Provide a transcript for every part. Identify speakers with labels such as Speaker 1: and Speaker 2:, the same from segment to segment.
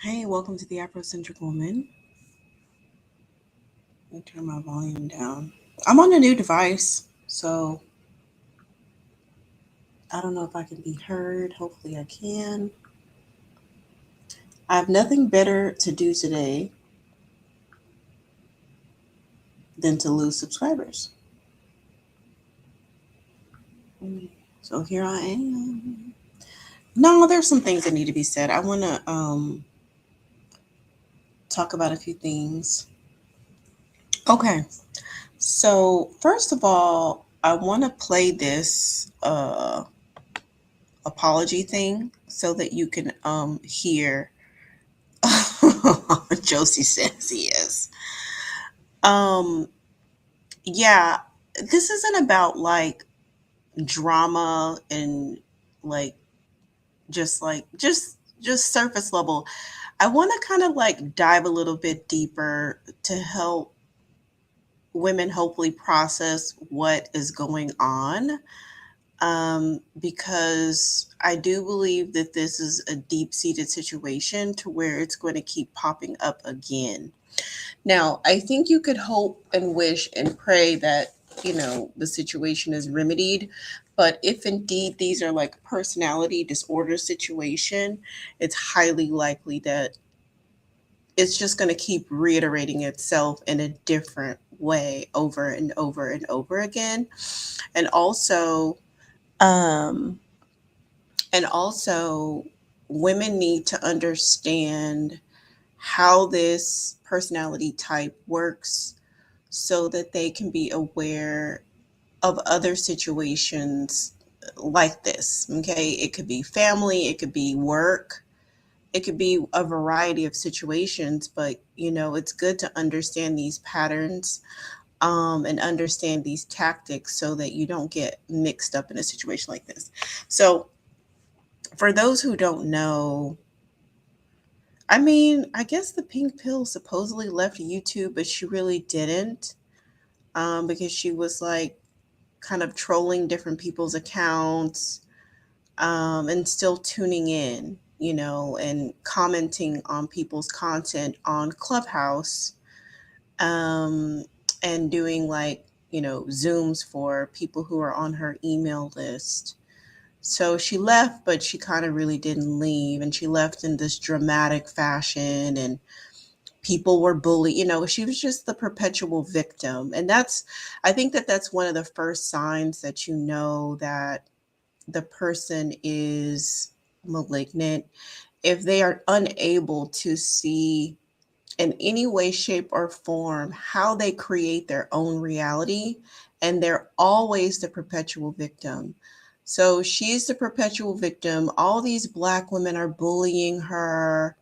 Speaker 1: Hey, welcome to the Afrocentric Woman. Let me turn my volume down. I'm on a new device, so I don't know if I can be heard. Hopefully, I can. I have nothing better to do today than to lose subscribers. So here I am. No, there's some things that need to be said. I want to talk about a few things. Okay, so first of all, I want to play this apology thing so that you can hear. Josie says he is. Um, yeah, this isn't about like drama and like just surface level. I want to kind of like dive a little bit deeper to help women hopefully process what is going on. Because I do believe that this is a deep seated situation to where it's going to keep popping up again. Now, I think you could hope and wish and pray that, the situation is remedied. But if indeed these are like personality disorder situation, it's highly likely that it's just going to keep reiterating itself in a different way over and over and over again. And also, um, and also, women need to understand how this personality type works so that they can be aware of other situations like this. Okay. It could be family, it could be work, it could be a variety of situations, but it's good to understand these patterns and understand these tactics so that you don't get mixed up in a situation like this. So, for those who don't know, I mean, I guess the pink pill supposedly left YouTube, but she really didn't, because she was like kind of trolling different people's accounts, and still tuning in, and commenting on people's content on Clubhouse, um, and doing like, Zooms for people who are on her email list. So she left, but she kind of really didn't leave. And she left in this dramatic fashion, and people were bullied. She was just the perpetual victim. And I think that that's one of the first signs that you know that the person is malignant if they are unable to see in any way, shape, or form how they create their own reality, and they're always the perpetual victim. So she's the perpetual victim. All these Black women are bullying her.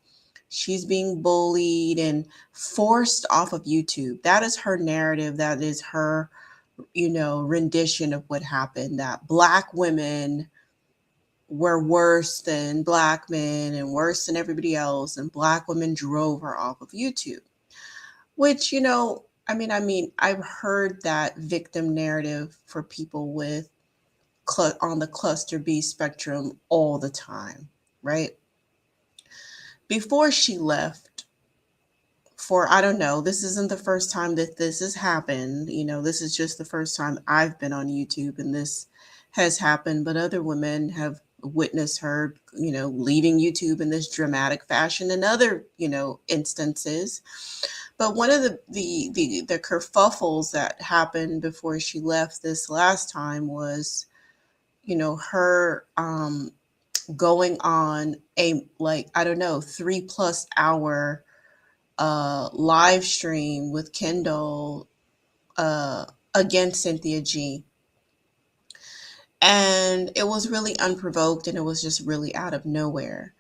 Speaker 1: She's being bullied and forced off of YouTube. That is her narrative. That is her, rendition of what happened, that Black women were worse than Black men and worse than everybody else, and Black women drove her off of YouTube. Which, I've heard that victim narrative for people with on the cluster B spectrum all the time, right? Before she left, for I don't know, this isn't the first time that this has happened. This is just the first time I've been on YouTube and this has happened, but other women have witnessed her, leaving YouTube in this dramatic fashion and other, instances. But one of the kerfuffles that happened before she left this last time was, her going on a, like, I don't know, 3+ hour live stream with Kendall uh, against Cynthia G. And it was really unprovoked and it was just really out of nowhere.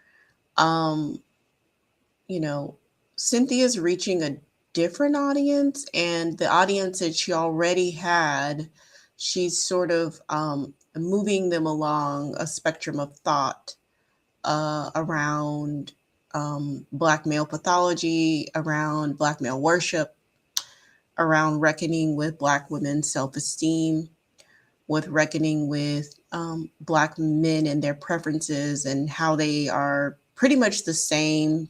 Speaker 1: Um, you know, Cynthia's reaching a different audience, and the audience that she already had, she's sort of moving them along a spectrum of thought around Black male pathology, around Black male worship, around reckoning with Black women's self esteem, with reckoning with Black men and their preferences and how they are pretty much the same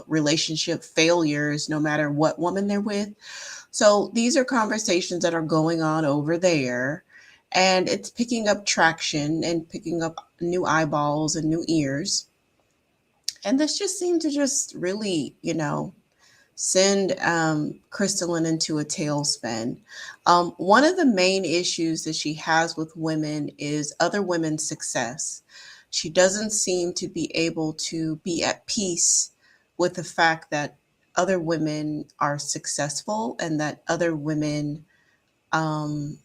Speaker 1: relationship failures, no matter what woman they're with. So these are conversations that are going on over there, and it's picking up traction and picking up new eyeballs and new ears. And this just seemed to just really, send Crystalline into a tailspin. One of the main issues that she has with women is other women's success. She doesn't seem to be able to be at peace with the fact that other women are successful and that other women um,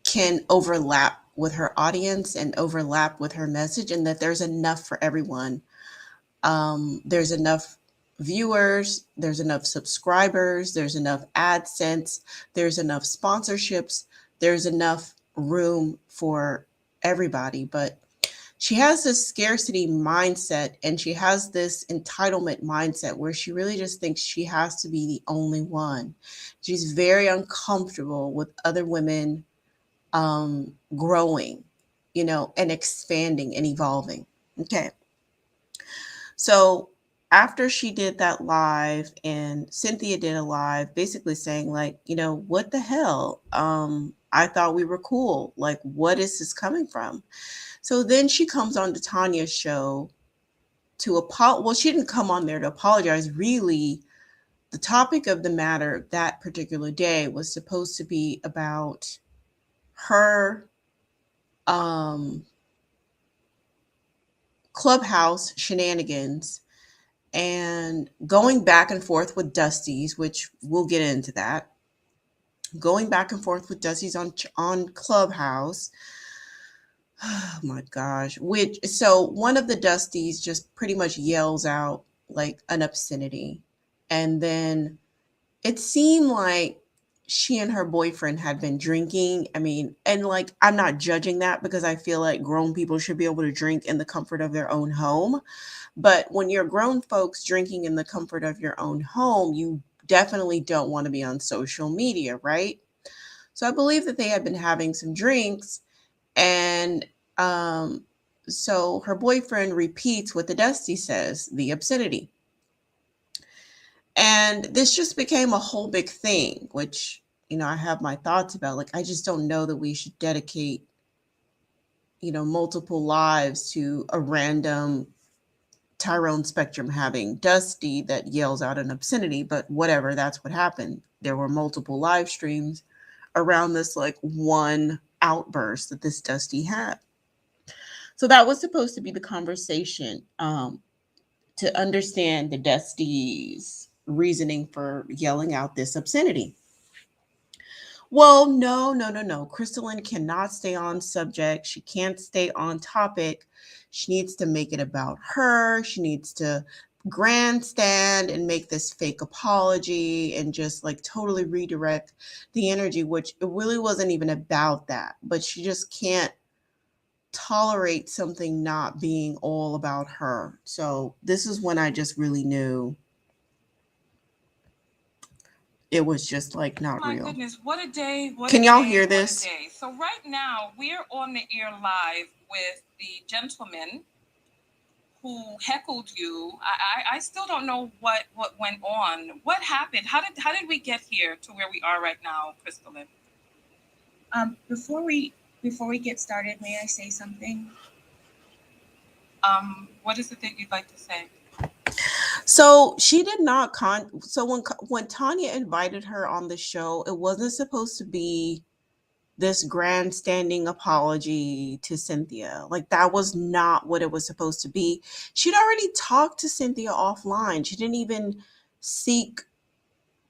Speaker 1: can overlap with her audience and overlap with her message, and that there's enough for everyone. There's enough viewers, there's enough subscribers, there's enough AdSense, there's enough sponsorships, there's enough room for everybody. But she has this scarcity mindset and she has this entitlement mindset where she really just thinks she has to be the only one. She's very uncomfortable with other women growing, and expanding and evolving. Okay. So after she did that live and Cynthia did a live basically saying like, what the hell? I thought we were cool. Like, what is this coming from? So then she comes on to Tanya's show to apologize. Well, she didn't come on there to apologize. Really, the topic of the matter that particular day was supposed to be about her clubhouse shenanigans and going back and forth with Dusty's, which we'll get into that. Going back and forth with Dusty's on Clubhouse. Oh my gosh. So one of the Dustys just pretty much yells out like an obscenity. And then it seemed like she and her boyfriend had been drinking. I mean, and like, I'm not judging that because I feel like grown people should be able to drink in the comfort of their own home. But when you're grown folks drinking in the comfort of your own home, you definitely don't want to be on social media, right? So I believe that they had been having some drinks, and um, so her boyfriend repeats what the Dusty says, the obscenity. And this just became a whole big thing, which, I have my thoughts about. Like, I just don't know that we should dedicate, multiple lives to a random Tyrone Spectrum having Dusty that yells out an obscenity, but whatever, that's what happened. There were multiple live streams around this like one outburst that this Dusty had. So that was supposed to be the conversation, to understand the Dusty's reasoning for yelling out this obscenity. Well, no, no, no, no. Crystalline cannot stay on subject. She can't stay on topic. She needs to make it about her. She needs to grandstand and make this fake apology and just like totally redirect the energy, which it really wasn't even about that. But she just can't tolerate something not being all about her. So this is when I just really knew it was just like not
Speaker 2: My
Speaker 1: real.
Speaker 2: goodness, what a day.
Speaker 1: Can y'all hear this?
Speaker 2: What a day. So right now we're on the air live with the gentleman who heckled you. I still don't know what went on. What happened? How did we get here to where we are right now, Crystalline?
Speaker 3: Before we get started, may I say something?
Speaker 2: What is it that you'd like to say?
Speaker 1: So she did not so when Tanya invited her on the show, it wasn't supposed to be this grandstanding apology to Cynthia. Like, that was not what it was supposed to be. She'd already talked to Cynthia offline. She didn't even seek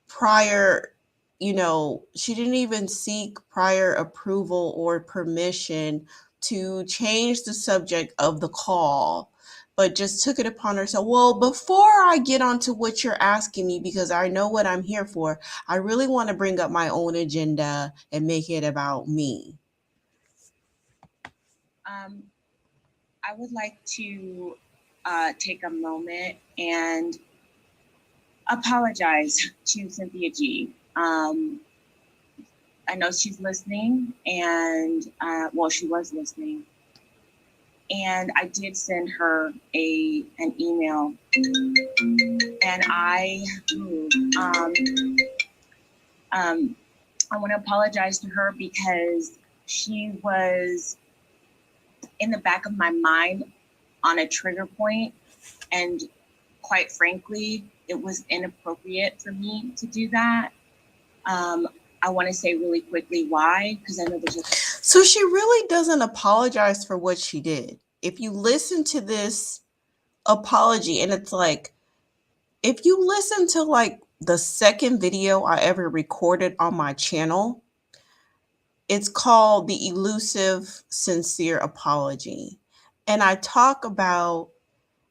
Speaker 1: prior, she didn't even seek prior approval or permission to change the subject of the call, but just took it upon herself. Well, before I get onto what you're asking me, because I know what I'm here for, I really want to bring up my own agenda and make it about me.
Speaker 3: I would like to take a moment and apologize to Cynthia G. I know she's listening, and she was listening. And I did send her an email, and I want to apologize to her because she was in the back of my mind on a trigger point, and quite frankly, it was inappropriate for me to do that. I want to say really quickly why, because I know there's
Speaker 1: So she really doesn't apologize for what she did. If you listen to this apology, and it's like, if you listen to like the second video I ever recorded on my channel, it's called the elusive sincere apology. And I talk about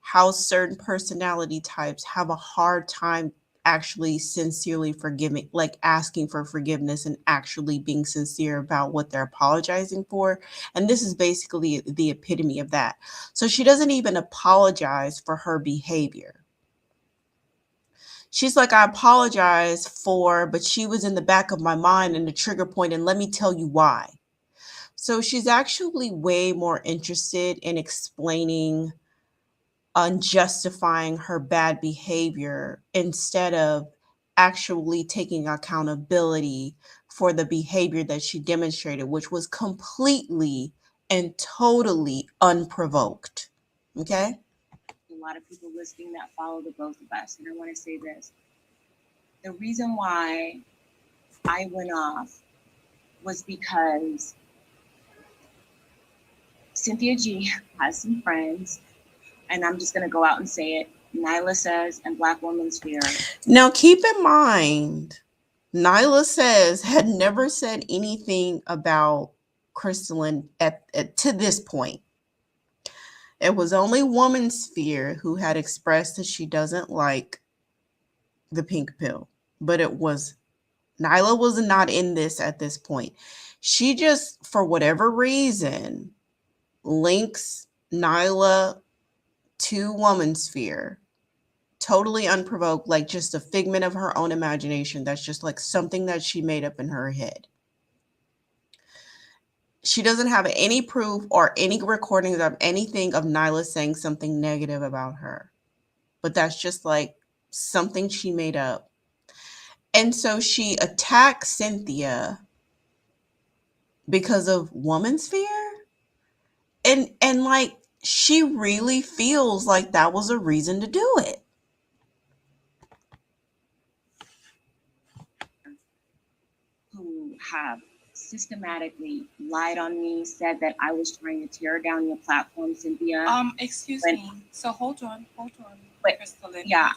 Speaker 1: how certain personality types have a hard time actually sincerely forgiving, like asking for forgiveness and actually being sincere about what they're apologizing for. And this is basically the epitome of that. So she doesn't even apologize for her behavior. She's like, I apologize for, but she was in the back of my mind and the trigger point, and let me tell you why. So she's actually way more interested in explaining unjustifying her bad behavior instead of actually taking accountability for the behavior that she demonstrated, which was completely and totally unprovoked. Okay?
Speaker 3: a lot of people listening that follow the both of us. And I want to say this. The reason why I went off was because Cynthia G has some friends, and I'm just going to go out and say it. Nyla Says and Black Woman's Fear.
Speaker 1: Now, keep in mind, Nyla Says had never said anything about Crystalline to this point. It was only Woman Sphere who had expressed that she doesn't like the pink pill, but it was Nyla was not in this at this point. She just, for whatever reason, links Nyla to Woman Sphere, totally unprovoked, like just a figment of her own imagination. That's just like something that she made up in her head. She doesn't have any proof or any recordings of anything of Nyla saying something negative about her. But that's just like something she made up. And so she attacked Cynthia because of Woman's Fear. And like she really feels like that was a reason to do it.
Speaker 3: Who have systematically lied on me, said that I was trying to tear down your platform, Cynthia.
Speaker 2: Excuse
Speaker 3: But-
Speaker 2: me. So hold on,
Speaker 3: But,
Speaker 2: Crystalline.
Speaker 3: yeah,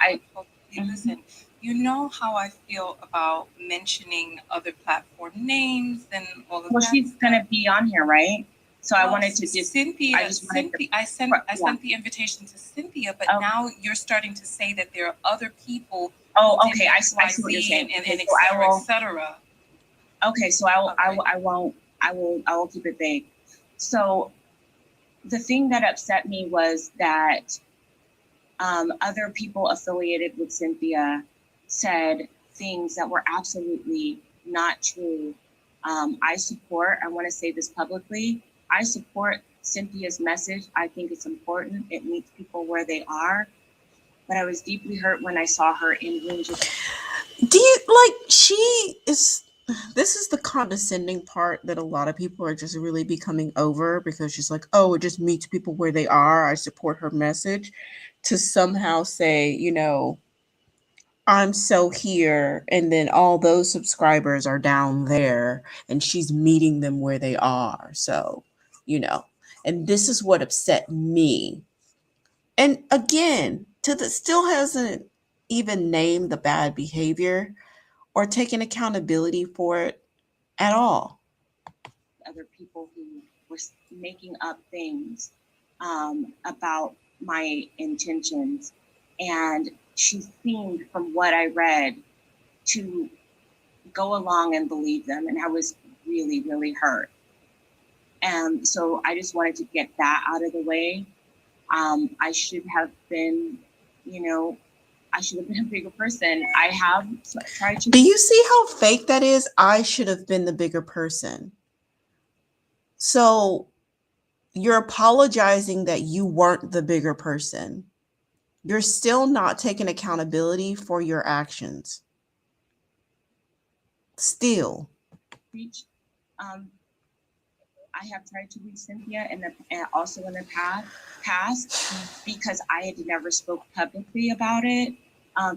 Speaker 2: Listen. You know how I feel about mentioning other platform names and all of
Speaker 3: Well,
Speaker 2: that.
Speaker 3: she's gonna be on here, right? So I wanted to just
Speaker 2: Cynthia.
Speaker 3: I just wanted to-
Speaker 2: I sent the invitation to Cynthia, but
Speaker 3: Oh.
Speaker 2: now you're starting to say that there are other people.
Speaker 3: Oh,
Speaker 2: who did
Speaker 3: okay. I see what you're
Speaker 2: XYZ
Speaker 3: saying.
Speaker 2: and
Speaker 3: Okay,
Speaker 2: et
Speaker 3: so I
Speaker 2: cetera,
Speaker 3: will-
Speaker 2: et cetera.
Speaker 3: Okay, so I will keep it vague. So the thing that upset me was that other people affiliated with Cynthia said things that were absolutely not true. I want to say this publicly, I support Cynthia's message. I think it's important. It meets people where they are. But I was deeply hurt when I saw her in rooms with.
Speaker 1: Do you like she is this is the condescending part that a lot of people are just really becoming over, because she's like, oh, it just meets people where they are. I support her message, to somehow say, I'm so here, and then all those subscribers are down there and she's meeting them where they are. So, and this is what upset me. And again, to the still hasn't even named the bad behavior or taken accountability for it at all.
Speaker 3: Other people who were making up things about my intentions, and she seemed, from what I read, to go along and believe them, and I was really, really hurt. And so I just wanted to get that out of the way. I should have been, I should have been a bigger person. I have tried to.
Speaker 1: Do you see how fake that is? I should have been the bigger person. So you're apologizing that you weren't the bigger person. You're still not taking accountability for your actions. Still.
Speaker 3: I have tried to reach Cynthia and also in the past because I had never spoke publicly about it,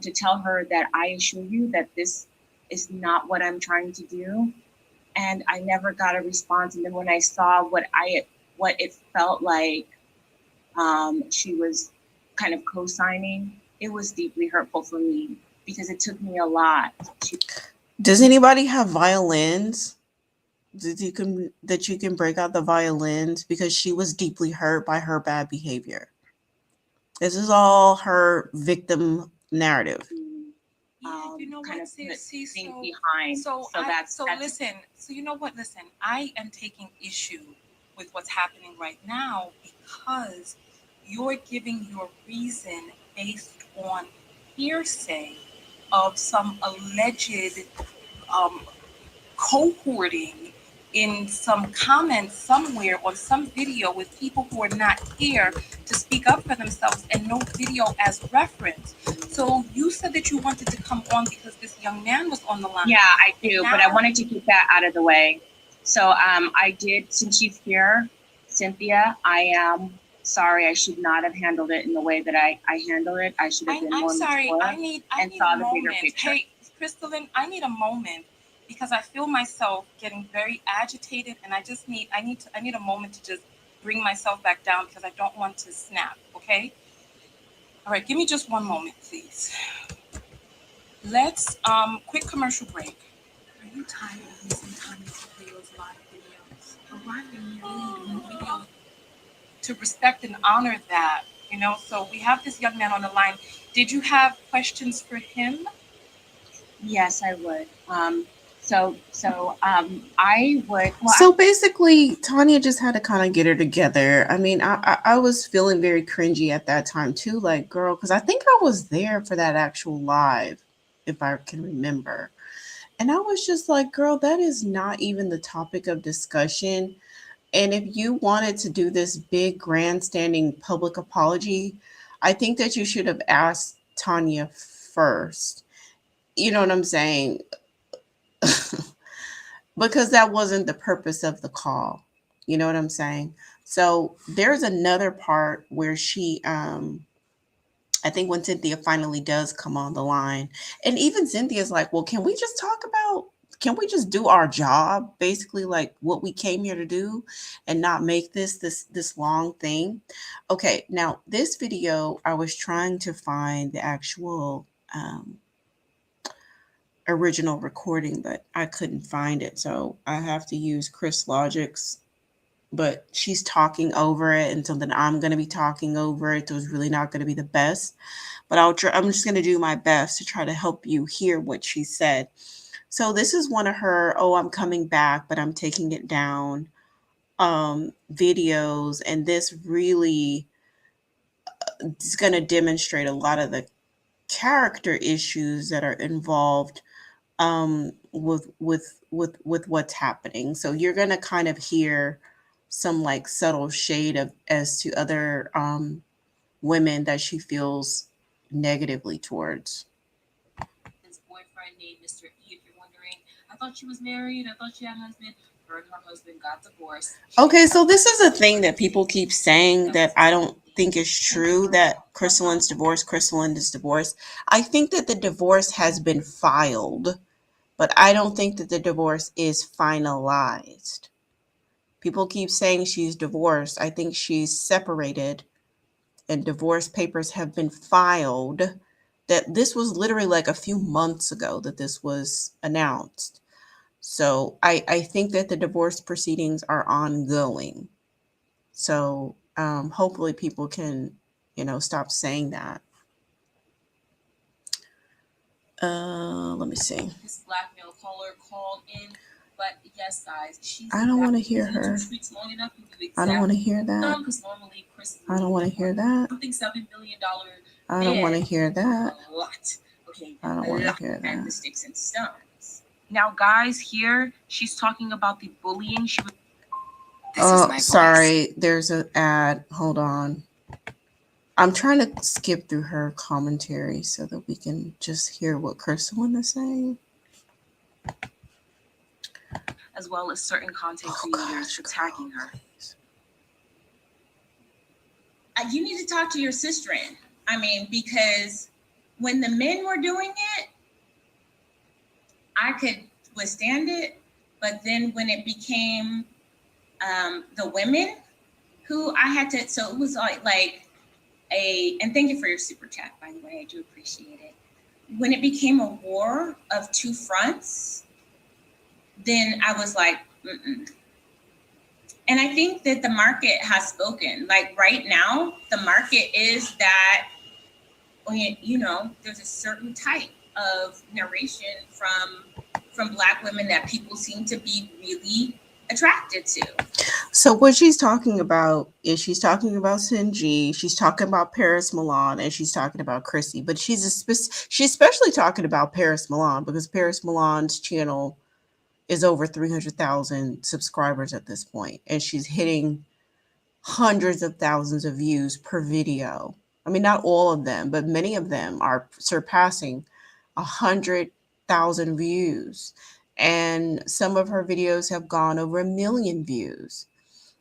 Speaker 3: to tell her that I assure you that this is not what I'm trying to do. And I never got a response. And then when I saw what it felt like she was kind of co-signing, it was deeply hurtful for me because it took me a lot.
Speaker 1: Does anybody have violins? That you can break out the violins, because she was deeply hurt by her bad behavior. This is all her victim narrative.
Speaker 2: Yeah, you know
Speaker 3: kind
Speaker 2: what?
Speaker 3: of put
Speaker 2: See,
Speaker 3: things behind.
Speaker 2: so
Speaker 3: that's
Speaker 2: listen. So you know what? Listen, I am taking issue with what's happening right now because you're giving your reason based on hearsay of some alleged cohorting in some comments somewhere on some video with people who are not here to speak up for themselves and no video as reference. So you said that you wanted to come on because this young man was on the line.
Speaker 3: Yeah, I do, but I wanted to keep that out of the way. So I did, since she's here, Cynthia, I am sorry. I should not have handled it in the way that I handled it. I should have been more mature
Speaker 2: I need
Speaker 3: saw
Speaker 2: a
Speaker 3: the bigger
Speaker 2: moment.
Speaker 3: picture.
Speaker 2: Hey, Crystalline, I need a moment because I feel myself getting very agitated, and I need a moment to just bring myself back down because I don't want to snap. Okay. All right. Give me just one moment, please. Let's quick commercial break. Are you tired of listening to those live videos? Or why are you doing videos? To respect and honor that, So we have this young man on the line. Did you have questions for him?
Speaker 3: Yes, I would. I would. Well,
Speaker 1: So basically, Tanya just had to kind of get her together. I mean, I was feeling very cringy at that time too, like, girl, because I think I was there for that actual live, if I can remember. And I was just like, girl, that is not even the topic of discussion. And if you wanted to do this big grandstanding public apology, I think that you should have asked Tanya first. You know what I'm saying? Because that wasn't the purpose of the call. You know what I'm saying? So there's another part where I think when Cynthia finally does come on the line, and even Cynthia's like, well, can we just do our job, basically, like what we came here to do, and not make this long thing. Okay, now this video, I was trying to find the actual original recording, but I couldn't find it, so I have to use Chris Logic's. But she's talking over it, and so then I'm going to be talking over it. So it's really not going to be the best, but I'm just going to do my best to try to help you hear what she said. So this is one of her, oh, I'm coming back, but I'm taking it down videos. And this really is going to demonstrate a lot of the character issues that are involved with what's happening. So you're going to kind of hear some like subtle shade of as to other women that she feels negatively towards.
Speaker 4: His boyfriend named Mr. E, if you're wondering. I thought she was married. I thought she had a husband. Her and her husband got divorced.
Speaker 1: Okay, so this is a thing that people keep saying that I don't think is true, that Crystalline's divorced, Crystalline is divorced. I think that the divorce has been filed, but I don't think that the divorce is finalized. People keep saying she's divorced. I think she's separated and divorce papers have been filed. That this was literally like a few months ago that this was announced. So I think that the divorce proceedings are ongoing. So hopefully people can, stop saying that. Let me see.
Speaker 4: This blackmail caller called in, but yes, guys,
Speaker 1: I don't want to hear her. I don't want to hear that.
Speaker 4: Because normally Chris.
Speaker 1: I don't want to hear that.
Speaker 4: Something $7 billion.
Speaker 1: I don't want to hear that.
Speaker 4: A lot. Okay.
Speaker 1: I don't want to hear that.
Speaker 4: And the sticks and stones. Now, guys, here she's talking about the bullying.
Speaker 1: Oh, sorry. There's an ad. Hold on. I'm trying to skip through her commentary so that we can just hear what Crystal is saying.
Speaker 3: As well as certain content creators attacking her. You need to talk to your sister. I mean, because when the men were doing it, I could withstand it. But then when it became the women who I had to, so it was like and thank you for your super chat, by the way, I do appreciate it. When it became a war of two fronts, then I was like, mm-mm. And I think that the market has spoken. Like right now, the market is that, you know, there's a certain type of narration from Black women that people seem to be really attracted to.
Speaker 1: So what she's talking about is she's talking about Sinji, she's talking about Paris Milan, and she's talking about Chrissy. But she's especially talking about Paris Milan because Paris Milan's channel is over 300,000 subscribers at this point, and she's hitting hundreds of thousands of views per video. I mean, not all of them, but many of them are surpassing 100,000 views. And some of her videos have gone over 1 million views.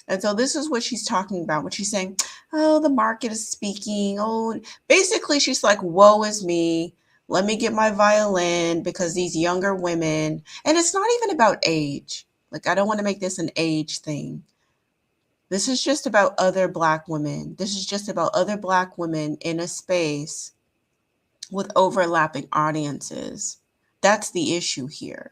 Speaker 1: And so this is what she's talking about when she's saying, oh, the market is speaking. Oh, basically she's like, woe is me. Let me get my violin because these younger women, and it's not even about age. Like, I don't want to make this an age thing. This is just about other Black women. This is just about other Black women in a space with overlapping audiences. That's the issue here.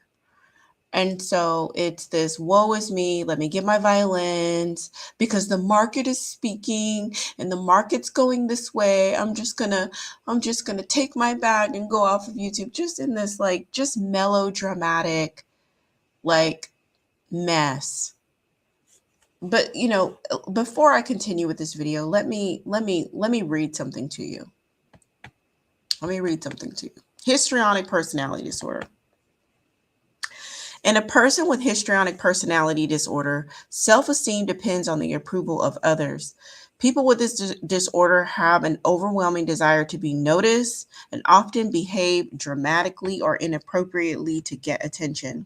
Speaker 1: And so it's this, woe is me, let me get my violins because the market is speaking and the market's going this way. I'm just gonna take my bag and go off of YouTube, just in this like just melodramatic like mess. But you know, before I continue with this video, let me read something to you. Let me read something to you. Histrionic personality disorder. In a person with histrionic personality disorder, self-esteem depends on the approval of others. People with this disorder have an overwhelming desire to be noticed and often behave dramatically or inappropriately to get attention.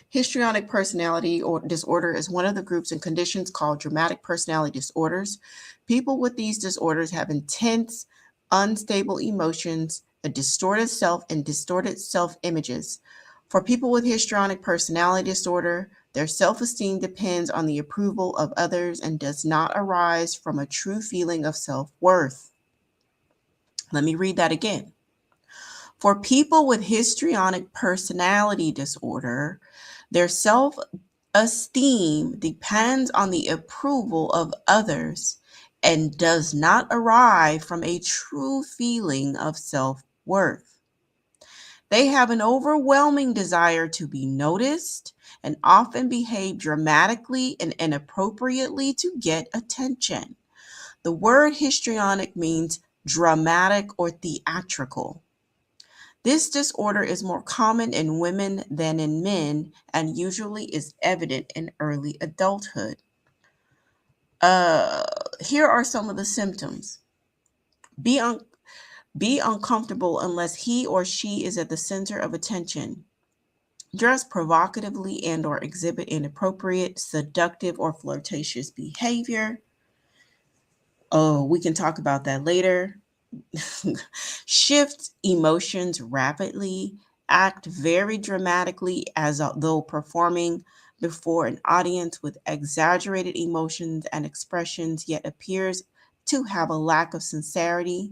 Speaker 1: Histrionic personality disorder is one of the groups and conditions called dramatic personality disorders. People with these disorders have intense, unstable emotions, a distorted self, and distorted self-images. For people with histrionic personality disorder, their self-esteem depends on the approval of others and does not arise from a true feeling of self-worth. Let me read that again. For people with histrionic personality disorder, their self-esteem depends on the approval of others and does not arise from a true feeling of self-worth. They have an overwhelming desire to be noticed and often behave dramatically and inappropriately to get attention. The word histrionic means dramatic or theatrical. This disorder is more common in women than in men and usually is evident in early adulthood. Here are some of the symptoms. Be uncomfortable unless he or she is at the center of attention. Dress provocatively and or exhibit inappropriate, seductive, or flirtatious behavior. Oh, we can talk about that later. Shift emotions rapidly, act very dramatically as though performing before an audience with exaggerated emotions and expressions, yet appears to have a lack of sincerity.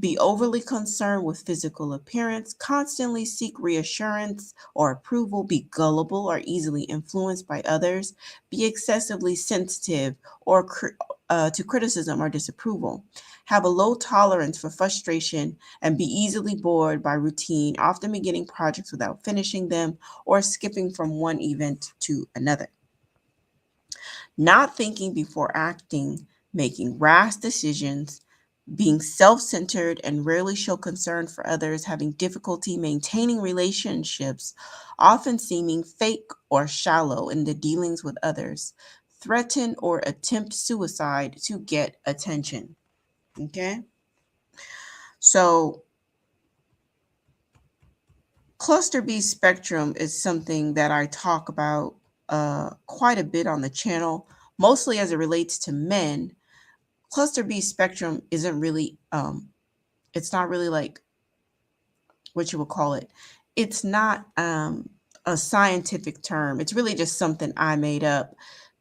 Speaker 1: Be overly concerned with physical appearance, constantly seek reassurance or approval, be gullible or easily influenced by others, be excessively sensitive or to criticism or disapproval, have a low tolerance for frustration, and be easily bored by routine, often beginning projects without finishing them or skipping from one event to another. Not thinking before acting, making rash decisions, being self-centered and rarely show concern for others, having difficulty maintaining relationships, often seeming fake or shallow in the dealings with others, threaten or attempt suicide to get attention. Okay? So, cluster B spectrum is something that I talk about quite a bit on the channel, mostly as it relates to men. Cluster B spectrum isn't really, it's not really like what you would call it. It's not a scientific term. It's really just something I made up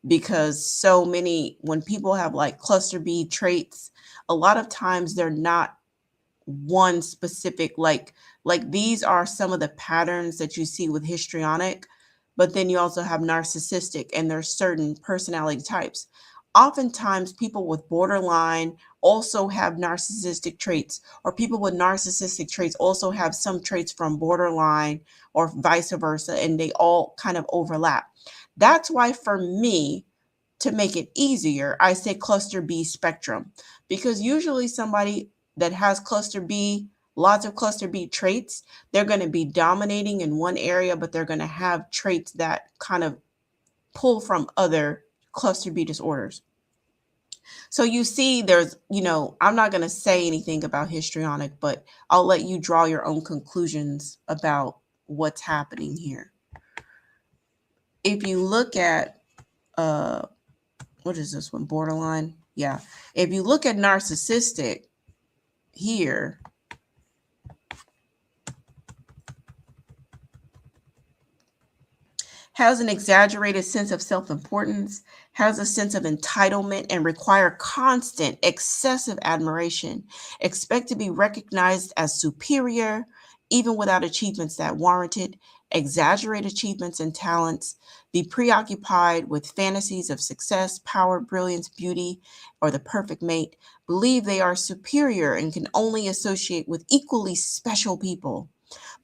Speaker 1: because so many, when people have like cluster B traits, a lot of times they're not one specific, like these are some of the patterns that you see with histrionic, but then you also have narcissistic, and there's certain personality types. Oftentimes people with borderline also have narcissistic traits, or people with narcissistic traits also have some traits from borderline, or vice versa, and they all kind of overlap. That's why for me, to make it easier, I say cluster B spectrum, because usually somebody that has cluster B, lots of cluster B traits, they're going to be dominating in one area, but they're going to have traits that kind of pull from other cluster B disorders. So you see, there's, I'm not going to say anything about histrionic, but I'll let you draw your own conclusions about what's happening here. If you look at, what is this one? Borderline. Yeah. If you look at narcissistic here, has an exaggerated sense of self-importance, has a sense of entitlement, and require constant, excessive admiration, expect to be recognized as superior, even without achievements that warranted, exaggerate achievements and talents, be preoccupied with fantasies of success, power, brilliance, beauty, or the perfect mate, believe they are superior and can only associate with equally special people.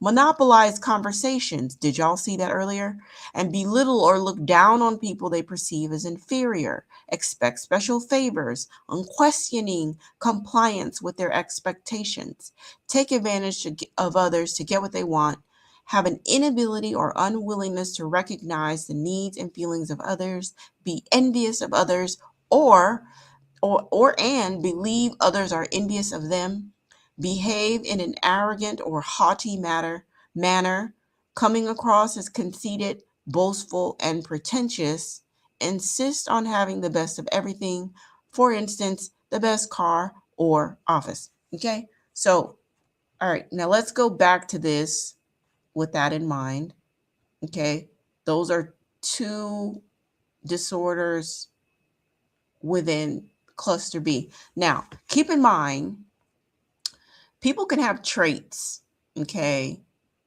Speaker 1: Monopolize conversations, did y'all see that earlier? And belittle or look down on people they perceive as inferior, expect special favors, unquestioning compliance with their expectations, take advantage of others to get what they want, have an inability or unwillingness to recognize the needs and feelings of others, be envious of others, and believe others are envious of them, behave in an arrogant or haughty manner, coming across as conceited, boastful, and pretentious, insist on having the best of everything, for instance, the best car or office. Okay, so, all right, now let's go back to this with that in mind. Okay, those are two disorders within cluster B. Now, keep in mind, people can have traits, okay,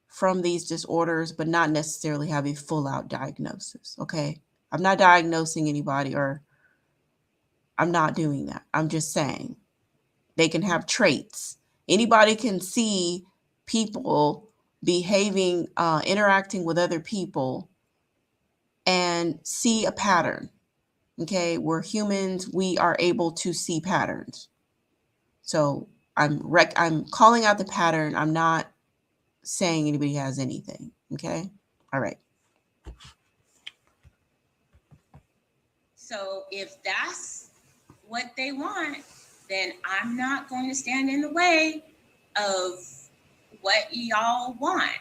Speaker 1: from these disorders, but not necessarily have a full out diagnosis, okay? I'm not diagnosing anybody, or I'm not doing that. I'm just saying they can have traits. Anybody can see people behaving, interacting with other people and see a pattern, okay? We're humans, we are able to see patterns. So I'm calling out the pattern. I'm not saying anybody has anything. Okay. All right.
Speaker 3: So if that's what they want, then I'm not going to stand in the way of what y'all want.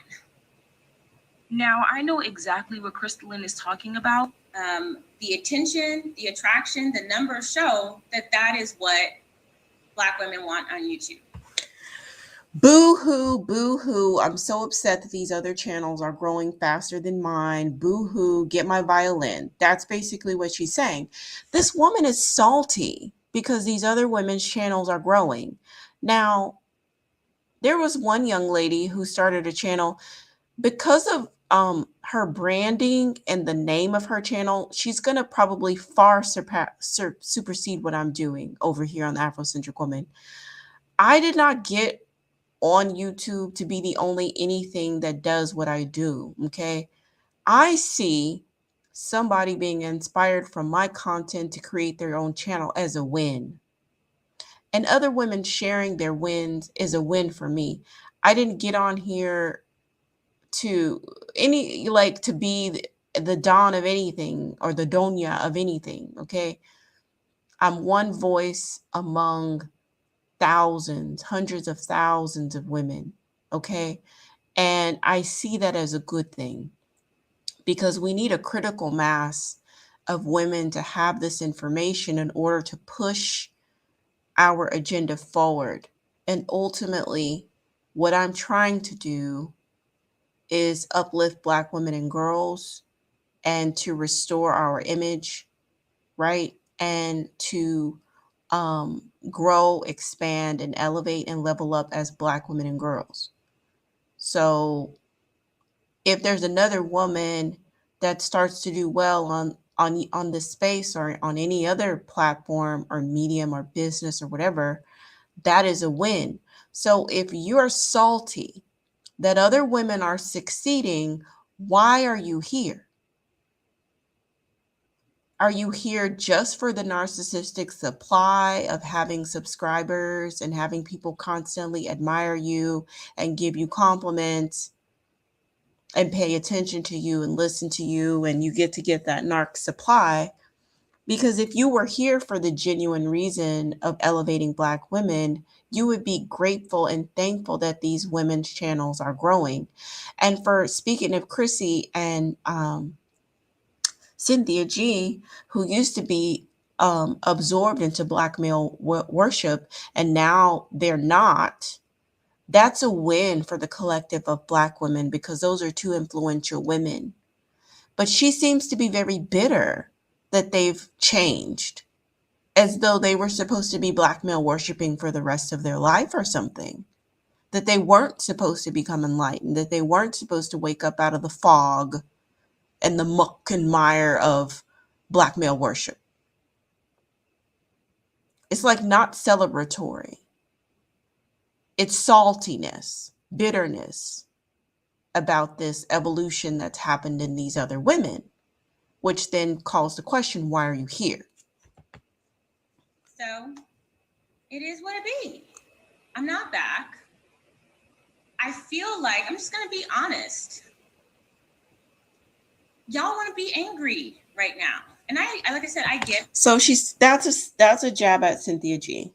Speaker 5: Now, I know exactly what Crystalline is talking about.
Speaker 3: The attention, the attraction, the numbers show that is what Black women want on YouTube.
Speaker 1: Boo-hoo, boo-hoo. I'm so upset that these other channels are growing faster than mine. Boo-hoo, get my violin. That's basically what she's saying. This woman is salty because these other women's channels are growing. Now, there was one young lady who started a channel because of her branding and the name of her channel. She's going to probably far supersede what I'm doing over here on the Afrocentric Woman. I did not get on YouTube to be the only anything that does what I do, okay? I see somebody being inspired from my content to create their own channel as a win. And other women sharing their wins is a win for me. I didn't get on here to to be the Don of anything or the Donya of anything, okay? I'm one voice among thousands, hundreds of thousands of women, okay? And I see that as a good thing because we need a critical mass of women to have this information in order to push our agenda forward. And ultimately, what I'm trying to do is uplift Black women and girls and to restore our image, right? And to grow, expand, and elevate and level up as Black women and girls. So if there's another woman that starts to do well on this space or on any other platform or medium or business or whatever, that is a win. So if you're salty that other women are succeeding, why are you here? Are you here just for the narcissistic supply of having subscribers and having people constantly admire you and give you compliments and pay attention to you and listen to you, and you get that narc supply? Because if you were here for the genuine reason of elevating Black women, you would be grateful and thankful that these women's channels are growing. And for speaking of Chrissy and Cynthia G, who used to be absorbed into Black male worship, and now they're not, that's a win for the collective of Black women because those are two influential women. But she seems to be very bitter that they've changed, as though they were supposed to be Black male worshiping for the rest of their life or something, that they weren't supposed to become enlightened, that they weren't supposed to wake up out of the fog and the muck and mire of Black male worship. It's like not celebratory. It's saltiness, bitterness about this evolution that's happened in these other women, which then calls the question, why are you here?
Speaker 3: So it is what it be. I'm not back. I feel like, I'm just going to be honest. Y'all want to be angry right now. And I like I said, I get.
Speaker 1: So that's a jab at Cynthia G.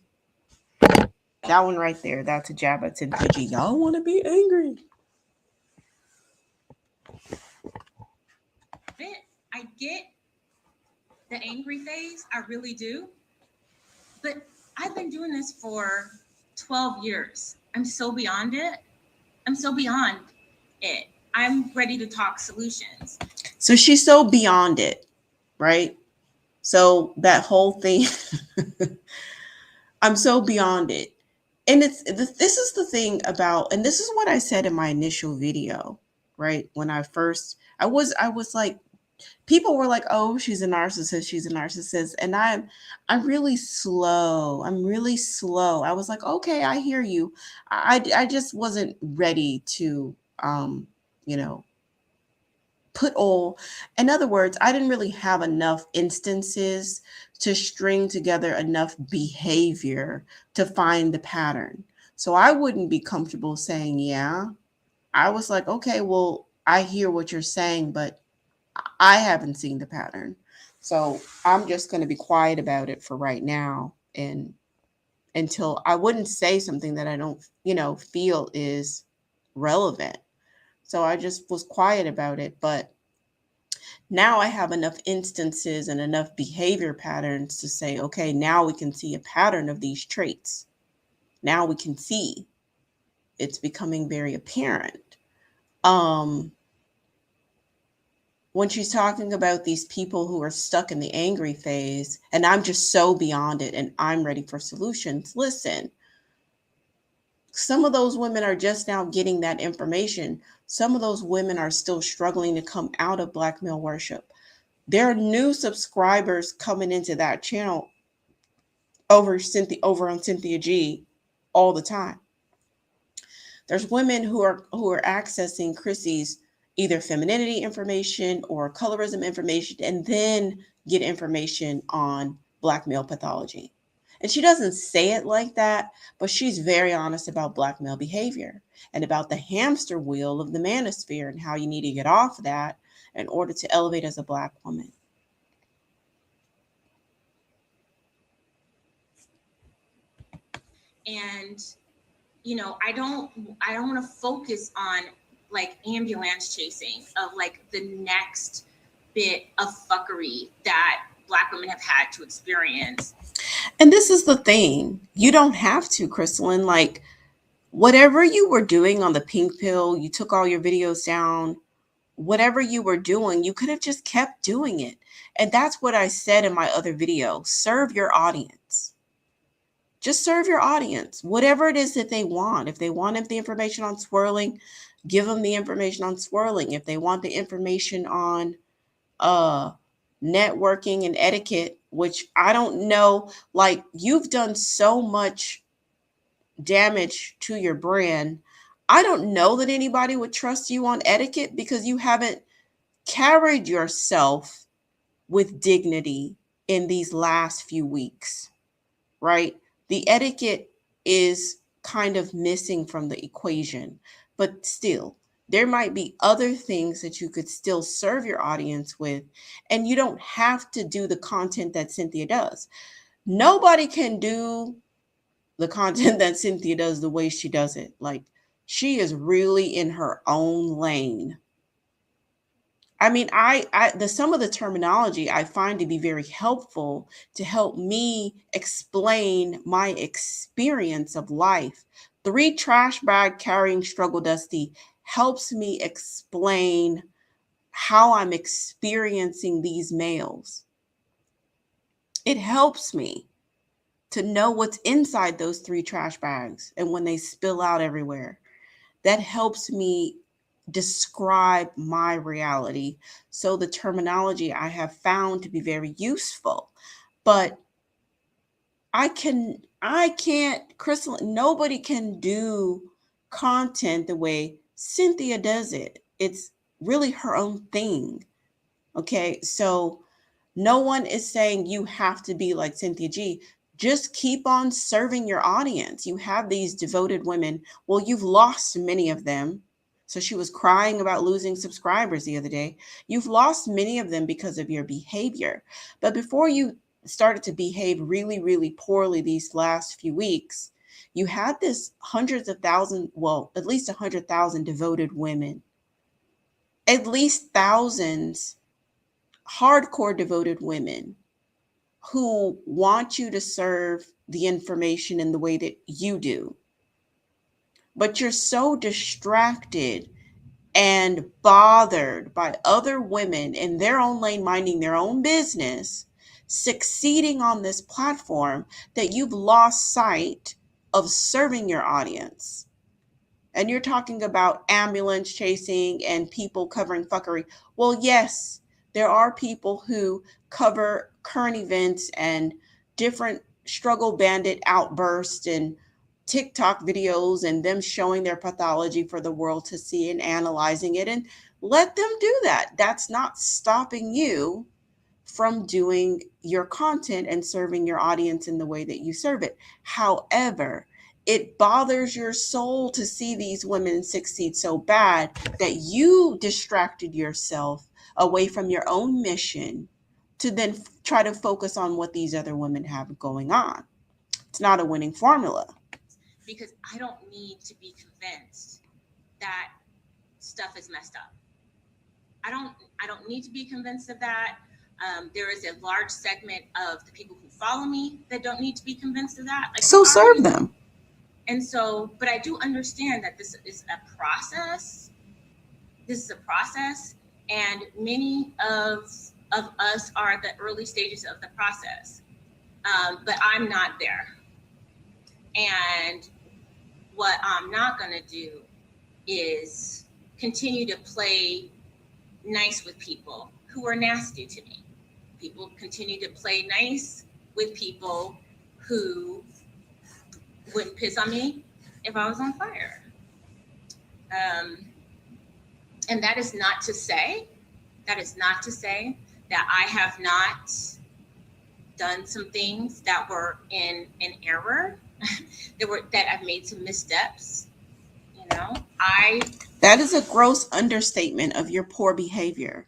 Speaker 1: That one right there, that's a jab at Cynthia G. Y'all want to be angry.
Speaker 3: I get the angry phase. I really do. But I've been doing this for 12 years. I'm so beyond it. I'm ready to talk solutions.
Speaker 1: So she's so beyond it, right? So that whole thing, I'm so beyond it. And this is the thing about, and this is what I said in my initial video, right? When I was like, people were like, oh, she's a narcissist. And I'm really slow. I was like, okay, I hear you. I just wasn't ready to, put all, in other words, I didn't really have enough instances to string together enough behavior to find the pattern. So I wouldn't be comfortable saying, yeah. I was like, okay, well, I hear what you're saying, but I haven't seen the pattern. So I'm just going to be quiet about it for right now. And until I wouldn't say something that I don't, feel is relevant. So I just was quiet about it. But now I have enough instances and enough behavior patterns to say, okay, now we can see a pattern of these traits. Now we can see it's becoming very apparent. When she's talking about these people who are stuck in the angry phase, and I'm just so beyond it and I'm ready for solutions. Listen, some of those women are just now getting that information. Some of those women are still struggling to come out of Black male worship. There are new subscribers coming into that channel over on Cynthia G all the time. There's women who are accessing Chrissy's either femininity information or colorism information, and then get information on Black male pathology. And she doesn't say it like that, but she's very honest about Black male behavior and about the hamster wheel of the manosphere and how you need to get off of that in order to elevate as a Black woman.
Speaker 6: And I don't want to focus on like ambulance chasing of like the next bit of fuckery that Black women have had to experience.
Speaker 1: And this is the thing. You don't have to, Crystalline. Like, whatever you were doing on the pink pill, you took all your videos down, whatever you were doing, you could have just kept doing it. And that's what I said in my other video. Serve your audience. Just serve your audience. Whatever it is that they want. If they want the information on swirling, give them the information on swirling. If they want the information on networking and etiquette, which I don't know, like, you've done so much damage to your brand. I don't know that anybody would trust you on etiquette because you haven't carried yourself with dignity in these last few weeks, right? The etiquette is kind of missing from the equation, but still, there might be other things that you could still serve your audience with, and you don't have to do the content that Cynthia does. Nobody can do the content that Cynthia does the way she does it. Like, she is really in her own lane. I mean, some of the terminology I find to be very helpful to help me explain my experience of life. 3 trash bag carrying struggle Dusty helps me explain how I'm experiencing these males. It helps me to know what's inside those 3 trash bags and when they spill out everywhere. That helps me describe my reality. So the terminology I have found to be very useful. But I can't, Crystal, nobody can do content the way Cynthia does it. It's really her own thing. Okay, so no one is saying you have to be like Cynthia G. Just keep on serving your audience. You have these devoted women. Well, you've lost many of them. So she was crying about losing subscribers the other day. You've lost many of them because of your behavior. But before you started to behave really, really poorly these last few weeks, you had this hundreds of thousands, well, at least 100,000 devoted women, at least thousands hardcore devoted women who want you to serve the information in the way that you do. But you're so distracted and bothered by other women in their own lane, minding their own business, succeeding on this platform, that you've lost sight of serving your audience. And you're talking about ambulance chasing and people covering fuckery. Well, yes, there are people who cover current events and different struggle bandit outbursts and TikTok videos and them showing their pathology for the world to see and analyzing it, and let them do that. That's not stopping you from doing your content and serving your audience in the way that you serve it. However, it bothers your soul to see these women succeed so bad that you distracted yourself away from your own mission to then try to focus on what these other women have going on. It's not a winning formula.
Speaker 6: Because I don't need to be convinced that stuff is messed up. I don't need to be convinced of that. There is a large segment of the people who follow me that don't need to be convinced of that. Like,
Speaker 1: so serve them.
Speaker 6: And so, but I do understand that this is a process. This is a process, and many of us are at the early stages of the process. But I'm not there. And what I'm not going to do is continue to play nice with people who are nasty to me. People continue to play nice with people who wouldn't piss on me if I was on fire. And that is not to say that I have not done some things that were in error, that I've made some missteps. You know,
Speaker 1: That is a gross understatement of your poor behavior.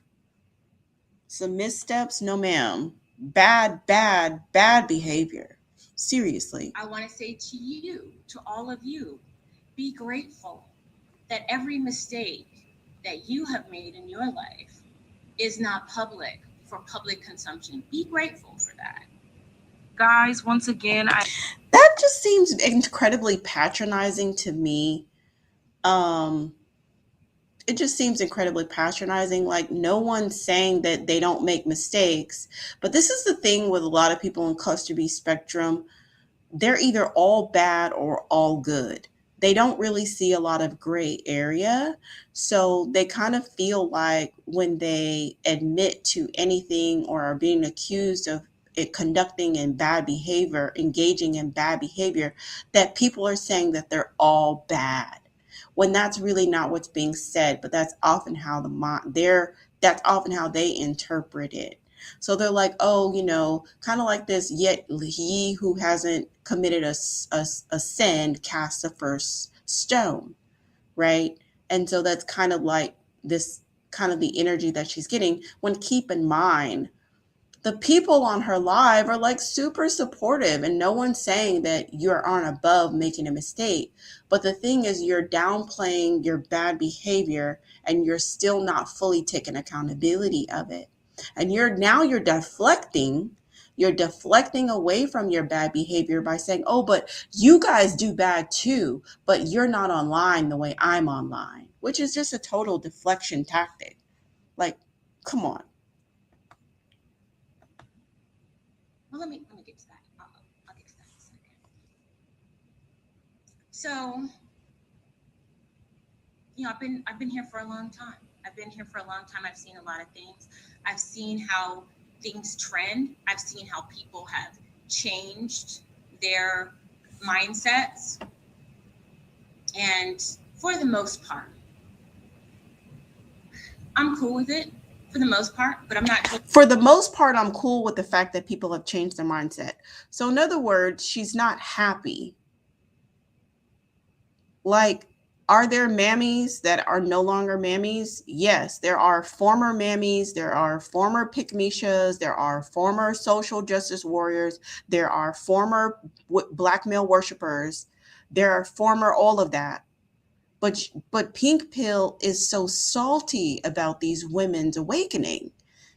Speaker 1: Some missteps? No, ma'am. Bad, bad, bad behavior. Seriously.
Speaker 6: I want to say to you, to all of you, be grateful that every mistake that you have made in your life is not public for public consumption. Be grateful for that.
Speaker 5: Guys, once again,
Speaker 1: That just seems incredibly patronizing to me. It just seems incredibly patronizing. Like, no one's saying that they don't make mistakes. But this is the thing with a lot of people in cluster B spectrum. They're either all bad or all good. They don't really see a lot of gray area. So they kind of feel like when they admit to anything or are being accused of it conducting in bad behavior, engaging in bad behavior, that people are saying that they're all bad, when that's really not what's being said. But that's often how that's often how they interpret it. So they're like, oh, kind of like this, yet he who hasn't committed a sin cast the first stone, right? And so that's kind of like this, kind of the energy that she's getting, when keep in mind, the people on her live are like super supportive, and no one's saying that you aren't above making a mistake. But the thing is, you're downplaying your bad behavior and you're still not fully taking accountability of it. And you're deflecting. You're deflecting away from your bad behavior by saying, oh, but you guys do bad too, but you're not online the way I'm online, which is just a total deflection tactic. Like, come on.
Speaker 6: Well, let me get to that. I'll get to that in a second. So, I've been here for a long time. I've seen a lot of things. I've seen how things trend. I've seen how people have changed their mindsets. And for the most part, I'm cool with it. For the most part, but I'm not.
Speaker 1: For the most part, I'm cool with the fact that people have changed their mindset. So in other words, she's not happy. Like, are there mammies that are no longer mammies? Yes, there are former mammies, there are former pick-me-shas, there are former social justice warriors, there are former black male worshipers, there are former all of that. But Pink Pill is so salty about these women's awakening.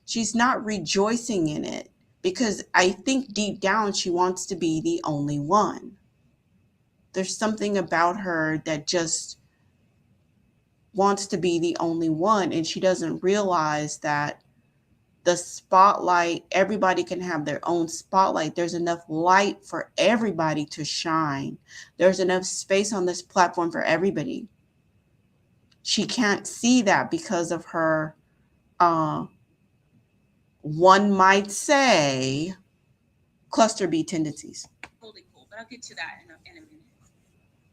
Speaker 1: She's not rejoicing in it because I think deep down she wants to be the only one. There's something about her that just wants to be the only one, and she doesn't realize that the spotlight, everybody can have their own spotlight. There's enough light for everybody to shine. There's enough space on this platform for everybody. She can't see that because of her, one might say, cluster B tendencies.
Speaker 6: Totally cool, but I'll get to that in a minute.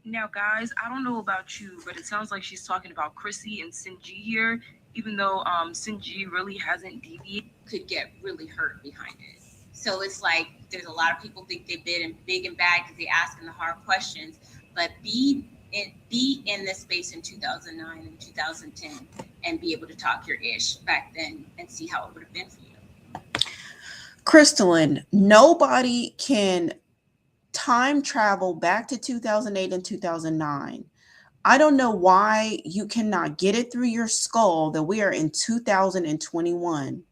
Speaker 5: Now, guys, I don't know about you, but it sounds like she's talking about Chrissy and Sinji here, even though Sinji really hasn't deviated.
Speaker 6: Could get really hurt behind it. So it's like there's a lot of people think they've been big and bad because they're asking the hard questions, but be in this space in 2009 and 2010 and be able to talk your ish back then and see how it would have been for you.
Speaker 1: Crystalline, nobody can time travel back to 2008 and 2009. I don't know why you cannot get it through your skull that we are in 2021.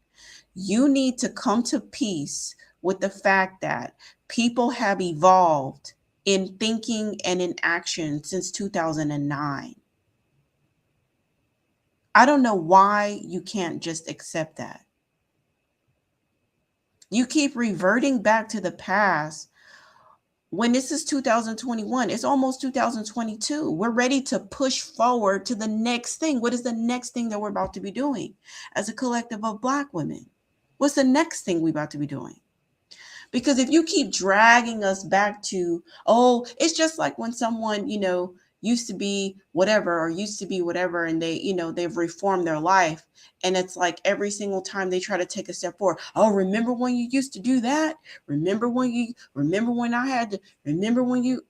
Speaker 1: You need to come to peace with the fact that people have evolved in thinking and in action since 2009. I don't know why you can't just accept that. You keep reverting back to the past. When this is 2021, it's almost 2022. We're ready to push forward to the next thing. What is the next thing that we're about to be doing as a collective of Black women? What's the next thing we're about to be doing? Because if you keep dragging us back to, oh, it's just like when someone, used to be whatever or used to be whatever, and they, they've reformed their life. And it's like every single time they try to take a step forward, oh, remember when you used to do that? Remember when I had to, remember when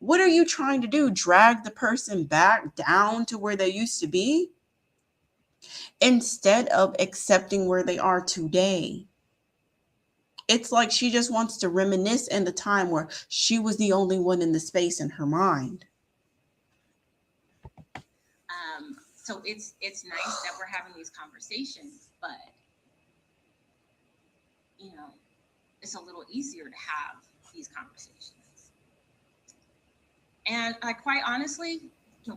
Speaker 1: what are you trying to do? Drag the person back down to where they used to be instead of accepting where they are today. It's like she just wants to reminisce in the time where she was the only one in the space in her mind.
Speaker 6: So it's nice that we're having these conversations, but it's a little easier to have these conversations. And I quite honestly,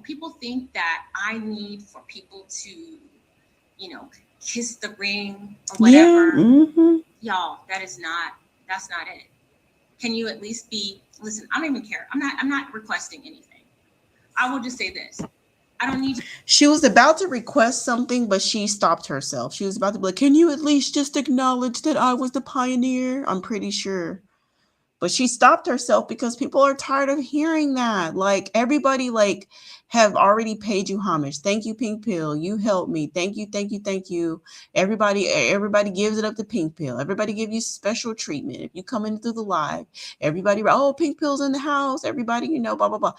Speaker 6: people think that I need for people to, kiss the ring or whatever.
Speaker 1: Yeah, mm-hmm.
Speaker 6: Y'all, that's not it. Can you at least listen, I don't even care. I'm not requesting anything. I will just say this. I don't need.
Speaker 1: She was about to request something, but she stopped herself. She was about to be like, can you at least just acknowledge that I was the pioneer? I'm pretty sure. But she stopped herself because people are tired of hearing that. Like, everybody have already paid you homage. Thank you, Pink Pill. You helped me. Thank you, thank you, thank you. Everybody gives it up to Pink Pill. Everybody give you special treatment. If you come in through the live, everybody, oh, Pink Pill's in the house. Everybody, blah, blah, blah.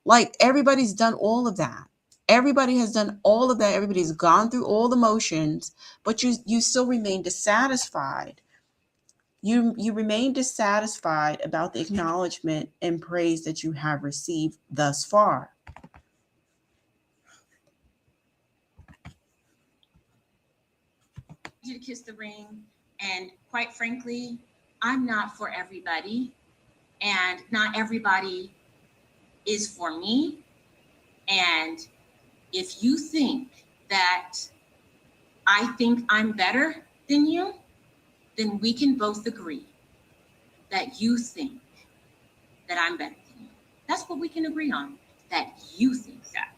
Speaker 1: Like, everybody's done all of that. Everybody has done all of that. Everybody's gone through all the motions, but you still remain dissatisfied. You remain dissatisfied about the acknowledgement and praise that you have received thus far.
Speaker 6: You to kiss the ring, and quite frankly, I'm not for everybody, and not everybody is for me. And if you think that I think I'm better than you, then we can both agree that you think that I'm better than you. That's what we can agree on, that you think that.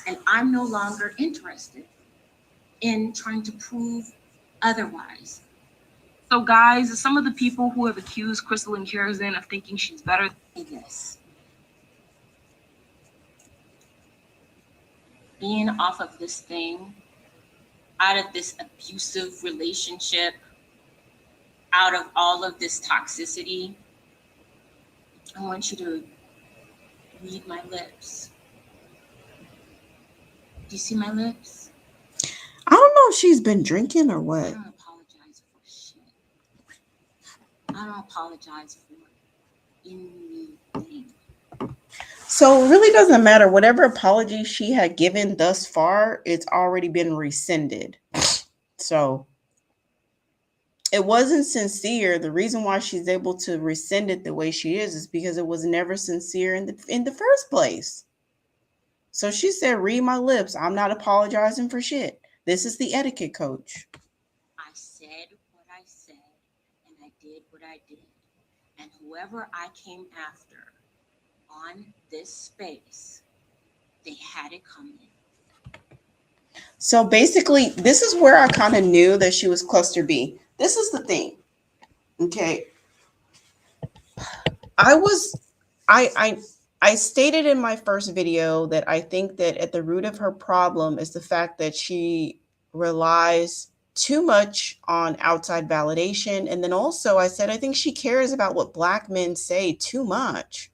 Speaker 6: And I'm no longer interested in trying to prove otherwise.
Speaker 5: So guys, some of the people who have accused Crystal and Kieran of thinking she's better
Speaker 6: than this. Being off of this thing, out of this abusive relationship, out of all of this toxicity, I want you to read my lips. Do you see my lips?
Speaker 1: I don't know if she's been drinking or what.
Speaker 6: I don't apologize for shit. I don't apologize for anything.
Speaker 1: So it really doesn't matter. Whatever apology she had given thus far, it's already been rescinded. So it wasn't sincere. The reason why she's able to rescind it the way she is because it was never sincere in the first place. So she said, read my lips. I'm not apologizing for shit. This is the etiquette coach.
Speaker 6: I said what I said, and I did what I did. And whoever I came after on this space, they had it coming.
Speaker 1: So basically, this is where I kind of knew that she was cluster B. This is the thing. Okay. I stated in my first video that I think that at the root of her problem is the fact that she relies too much on outside validation. And then also I said, I think she cares about what Black men say too much.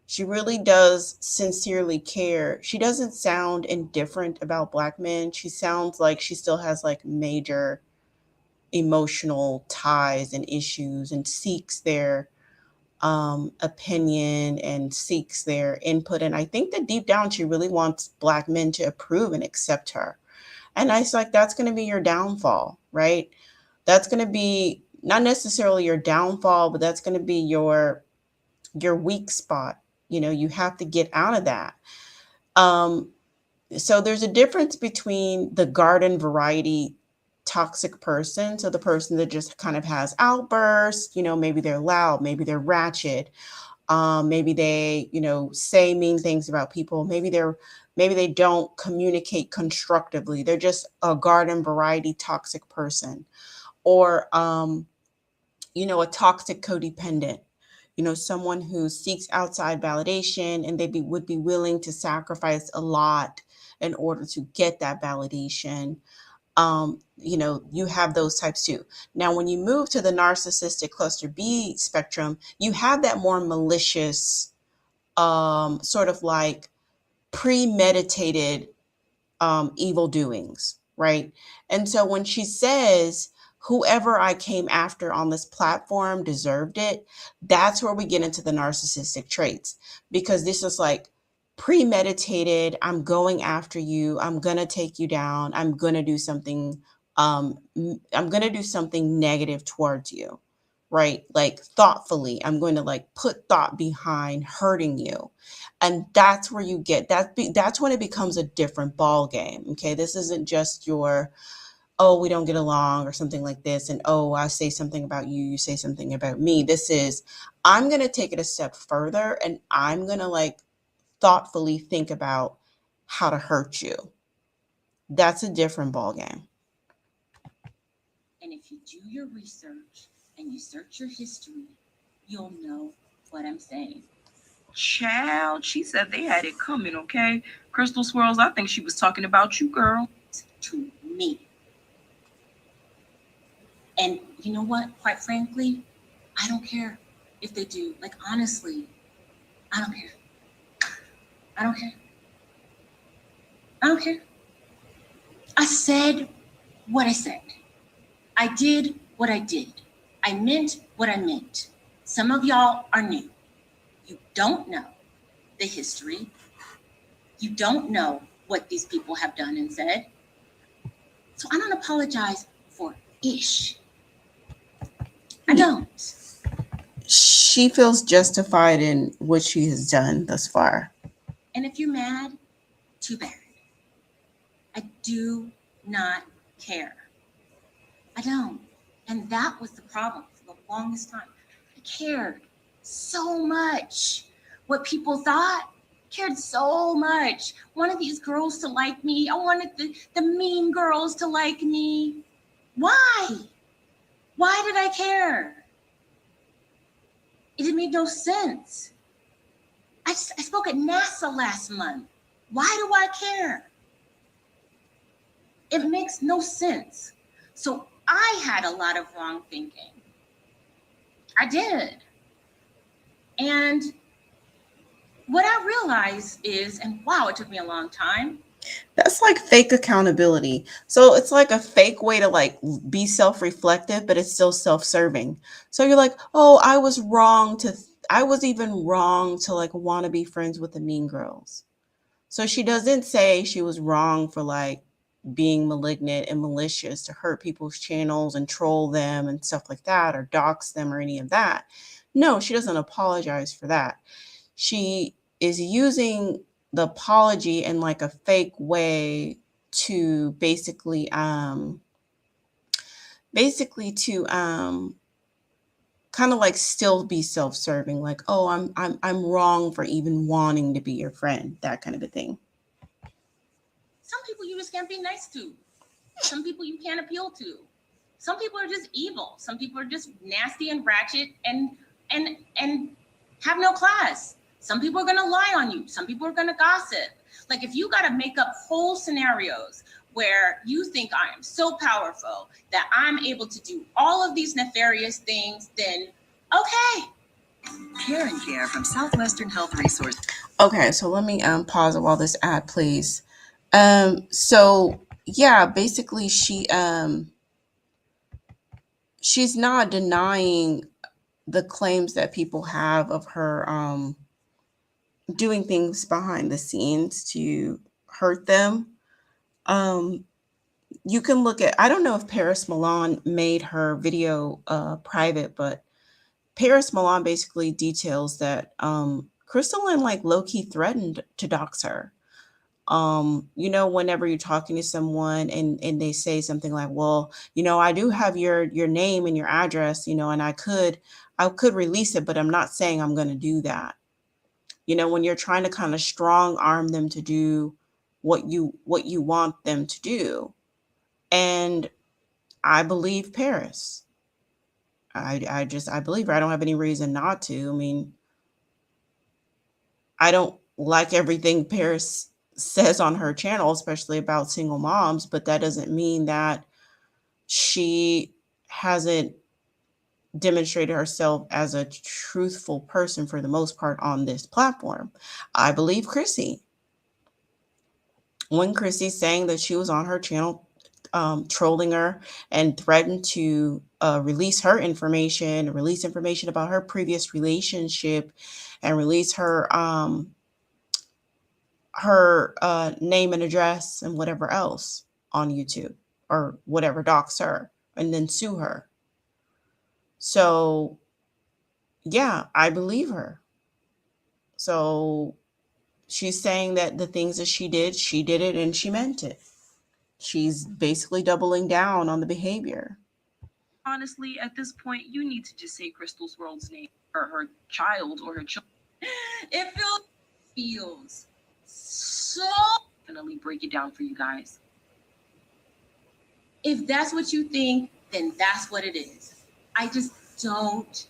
Speaker 1: She really does sincerely care. She doesn't sound indifferent about Black men. She sounds like she still has like major emotional ties and issues and seeks their opinion and seeks their input. And I think that deep down, she really wants Black men to approve and accept her. And I was like, that's going to be your downfall, right? That's going to be not necessarily your downfall, but that's going to be your weak spot. You have to get out of that. So there's a difference between the garden variety toxic person. So the person that just kind of has outbursts, maybe they're loud, maybe they're ratchet. Maybe they, say mean things about people. Maybe they don't communicate constructively. They're just a garden variety toxic person, or, a toxic codependent. someone who seeks outside validation, and would be willing to sacrifice a lot in order to get that validation. You have those types too. Now, when you move to the narcissistic cluster B spectrum, you have that more malicious, sort of like premeditated evil doings, right? And so when she says, whoever I came after on this platform deserved it, that's where we get into the narcissistic traits, because this is like premeditated. I'm going after you. I'm going to take you down. I'm going to do something. I'm going to do something negative towards you, right? Like thoughtfully, I'm going to like put thought behind hurting you. And that's where you get that's when it becomes a different ball game. Okay, this isn't just your, oh, we don't get along or something like this, and oh, I say something about you, you say something about me. This is, I'm going to take it a step further, and I'm going to like thoughtfully think about how to hurt you. That's a different ball game.
Speaker 6: And if you do your research and you search your history, you'll know what I'm saying.
Speaker 5: Child, she said they had it coming, okay? Crystal Swirls, I think she was talking about you, girl.
Speaker 6: To me. And you know what? Quite frankly, I don't care if they do. Like, honestly, I don't care. I don't care. I don't care. I said what I said. I did what I did. I meant what I meant. Some of y'all are new. You don't know the history. You don't know what these people have done and said. So I don't apologize for ish. I don't.
Speaker 1: She feels justified in what she has done thus far.
Speaker 6: And if you're mad, too bad. I do not care. I don't. And that was the problem for the longest time. I cared so much what people thought. Cared so much. Wanted these girls to like me. I wanted the mean girls to like me. Why? Why did I care? It made no sense. I spoke at NASA last month. Why do I care? It makes no sense. So I had a lot of wrong thinking. I did. And what I realized is, and wow, it took me a long time.
Speaker 1: That's like fake accountability. So it's like a fake way to like be self-reflective, but it's still self-serving. So you're like, oh, I was even wrong to like want to be friends with the mean girls. So she doesn't say she was wrong for like being malignant and malicious to hurt people's channels and troll them and stuff like that, or dox them or any of that. No, she doesn't apologize for that. She is using the apology in like a fake way to basically to kind of like still be self-serving, like, oh, I'm wrong for even wanting to be your friend, that kind of a thing.
Speaker 6: Some people you just can't be nice to. Some people you can't appeal to. Some people are just evil. Some people are just nasty and ratchet and have no class. Some people are gonna lie on you. Some people are gonna gossip. Like, if you gotta make up whole scenarios where you think I am so powerful that I'm able to do all of these nefarious things, then okay.
Speaker 7: Care and Care from Southwestern Health Resource.
Speaker 1: Okay, so let me pause it while this ad plays. So yeah, basically she's not denying the claims that people have of her doing things behind the scenes to hurt them. You can look at, I don't know if Paris Milan made her video private, but Paris Milan basically details that Crystalline like low-key threatened to dox her. Whenever you're talking to someone and they say something like, well, I do have your name and your address, and I could release it, but I'm not saying I'm going to do that. When you're trying to kind of strong arm them to do what you want them to do. And I believe Paris. I believe her. I don't have any reason not to. I mean, I don't like everything Paris says on her channel, especially about single moms, but that doesn't mean that she hasn't demonstrated herself as a truthful person for the most part on this platform. I believe Chrissy. When Chrissy's saying that she was on her channel trolling her and threatened to release her information, release information about her previous relationship, and release her name and address and whatever else on YouTube or whatever, dox her and then sue her. So yeah, I believe her. So she's saying that the things that she did it and she meant it. She's basically doubling down on the behavior.
Speaker 5: Honestly, at this point, you need to just say Crystal's World's name or her child or her children.
Speaker 6: It feels so.
Speaker 5: Definitely break it down for you guys.
Speaker 6: If that's what you think, then that's what it is. I just don't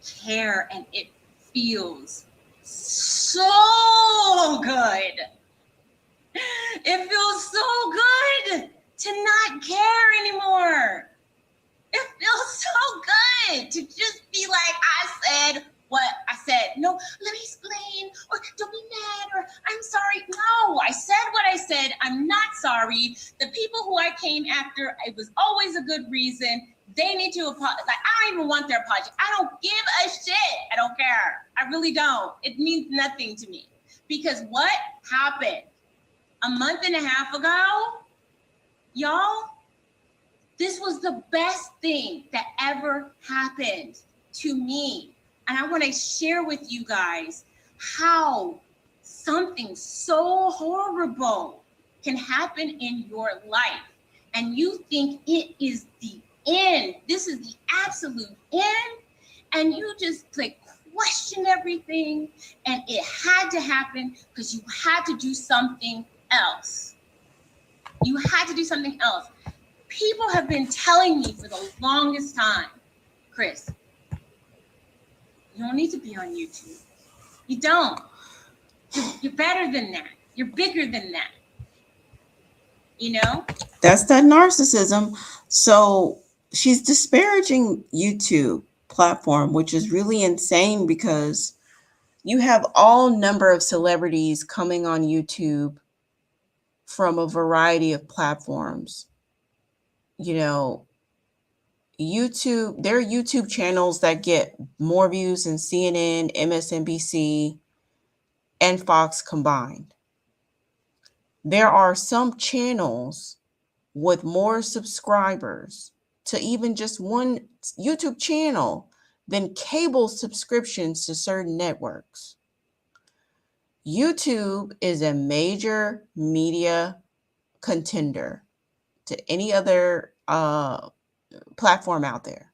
Speaker 6: care, and it feels so good. It feels so good to not care anymore. It feels so good to just be like, I said what I said. No, let me explain, or don't be mad, or I'm sorry. No, I said what I said. I'm not sorry. The people who I came after, it was always a good reason. They need to apologize. Like, I don't even want their apology. I don't give a shit. I don't care. I really don't. It means nothing to me. Because what happened a month and a half ago, y'all, this was the best thing that ever happened to me. And I want to share with you guys how something so horrible can happen in your life. And you think it is the end. This is the absolute end. And you just like question everything. And it had to happen because you had to do something else. You had to do something else. People have been telling me for the longest time, Chris, you don't need to be on YouTube. You don't. You're better than that. You're bigger than that. You know?
Speaker 1: That's that narcissism. So she's disparaging YouTube platform, which is really insane because you have all number of celebrities coming on YouTube from a variety of platforms. You know, YouTube, there are YouTube channels that get more views than CNN, MSNBC, and Fox combined. There are some channels with more subscribers to even just one YouTube channel than cable subscriptions to certain networks. YouTube is a major media contender to any other platform out there.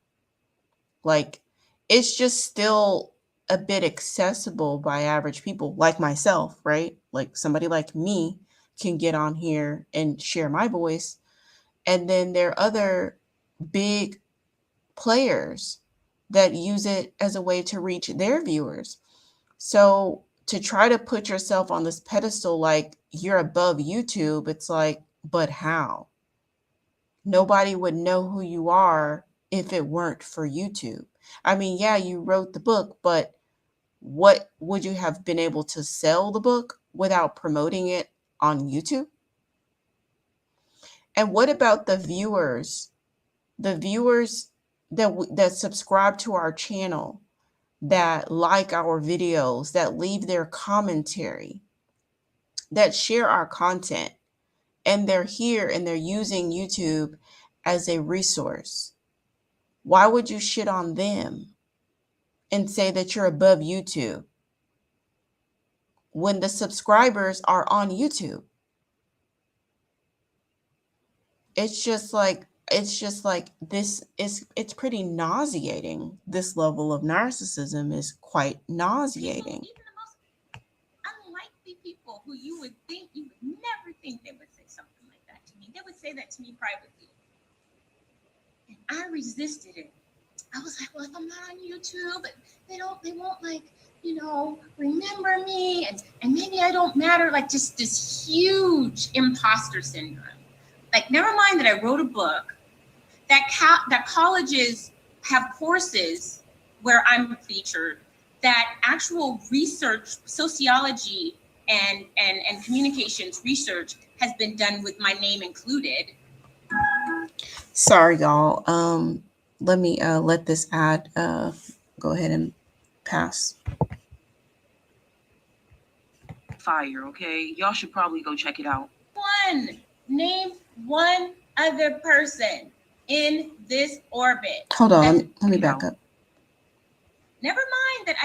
Speaker 1: Like, it's just still a bit accessible by average people like myself, right? Like somebody like me can get on here and share my voice. And then there are other big players that use it as a way to reach their viewers. So to try to put yourself on this pedestal like you're above YouTube, it's like, but how? Nobody would know who you are if it weren't for YouTube. I mean, yeah, you wrote the book, but what would you have been able to sell the book without promoting it on YouTube? And what about the viewers? The viewers that subscribe to our channel, that like our videos, that leave their commentary, that share our content, and they're here and they're using YouTube as a resource. Why would you shit on them and say that you're above YouTube when the subscribers are on YouTube? It's just like this is, it's pretty nauseating. This level of narcissism is quite nauseating.
Speaker 6: Even the most unlikely people who you would never think they would say something like that to me. They would say that to me privately. And I resisted it. I was like, well, if I'm not on YouTube, they won't like, remember me, and maybe I don't matter. Like, just this huge imposter syndrome. Like, never mind that I wrote a book, that colleges have courses where I'm featured, that actual research, sociology and communications research has been done with my name included.
Speaker 1: Sorry, y'all. Let me let this ad go ahead and pass.
Speaker 5: Fire, okay? Y'all should probably go check it out.
Speaker 6: Name one other person in this orbit.
Speaker 1: Hold on, let me back up.
Speaker 6: Never mind that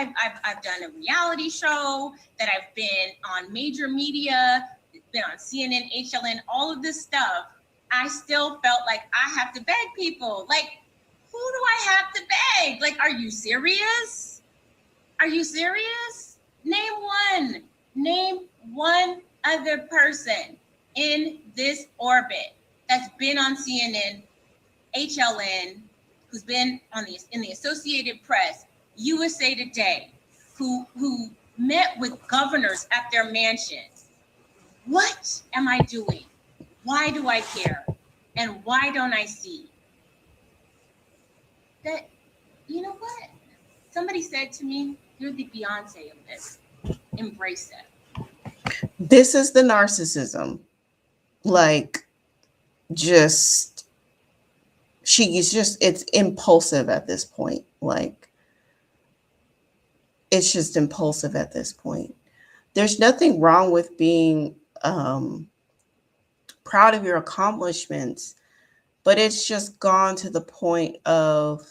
Speaker 6: I've done a reality show, that I've been on major media, been on CNN, HLN, all of this stuff. I still felt like I have to beg people. Like, who do I have to beg? Like, are you serious? Are you serious? Name one other person in this orbit that's been on CNN, HLN, who's been in the Associated Press, USA Today, who met with governors at their mansions. What am I doing? Why do I care? And why don't I see that? You know what? Somebody said to me, you're the Beyonce of this. Embrace it.
Speaker 1: This is the narcissism. Like, it's impulsive at this point. Like, it's just impulsive at this point. There's nothing wrong with being proud of your accomplishments, but it's just gone to the point of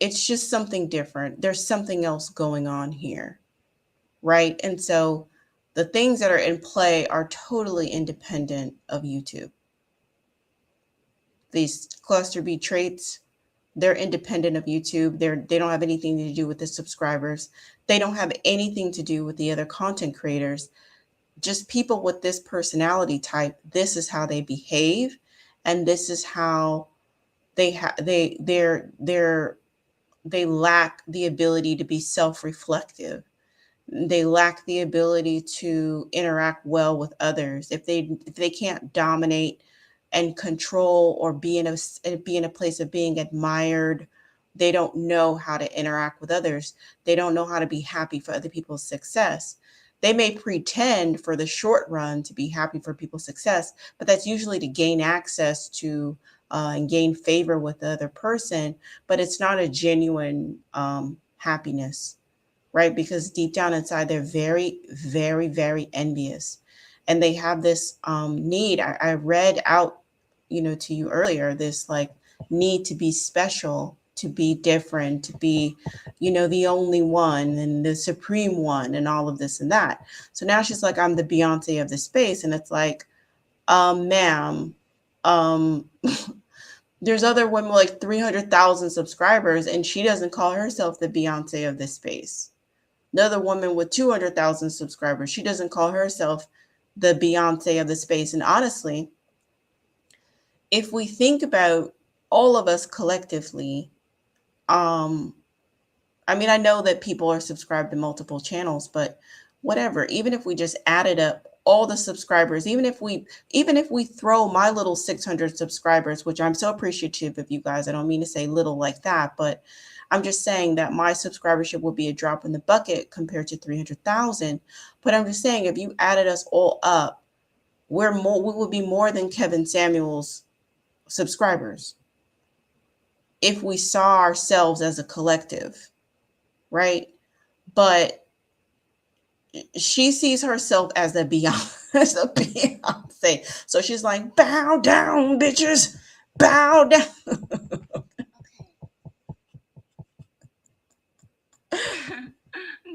Speaker 1: it's just something different. There's something else going on here, right? And so the things that are in play are totally independent of YouTube. These cluster B traits, they're independent of YouTube. They don't have anything to do with the subscribers. They don't have anything to do with the other content creators. Just people with this personality type, this is how they behave, and this is how they lack the ability to be self-reflective. They lack the ability to interact well with others. If they can't dominate and control or be in a place of being admired, they don't know how to interact with others. They don't know how to be happy for other people's success. They may pretend for the short run to be happy for people's success, but that's usually to gain access to and gain favor with the other person, but it's not a genuine happiness, right? Because deep down inside, they're very, very, very envious. And they have this need. I read out, to you earlier, this like need to be special, to be different, to be, the only one and the supreme one and all of this and that. So now she's like, I'm the Beyonce of the space. And it's like, ma'am, there's other women with like 300,000 subscribers, and she doesn't call herself the Beyonce of this space. Another woman with 200,000 subscribers, she doesn't call herself the Beyonce of the space. And honestly, if we think about all of us collectively, I know that people are subscribed to multiple channels, but whatever, even if we just added up all the subscribers, even if we throw my little 600 subscribers, which I'm so appreciative of you guys. I don't mean to say little like that, but I'm just saying that my subscribership will be a drop in the bucket compared to 300,000. But I'm just saying, if you added us all up, we would be more than Kevin Samuel's subscribers if we saw ourselves as a collective, right? But she sees herself as a Beyonce. So she's like, bow down, bitches, bow down.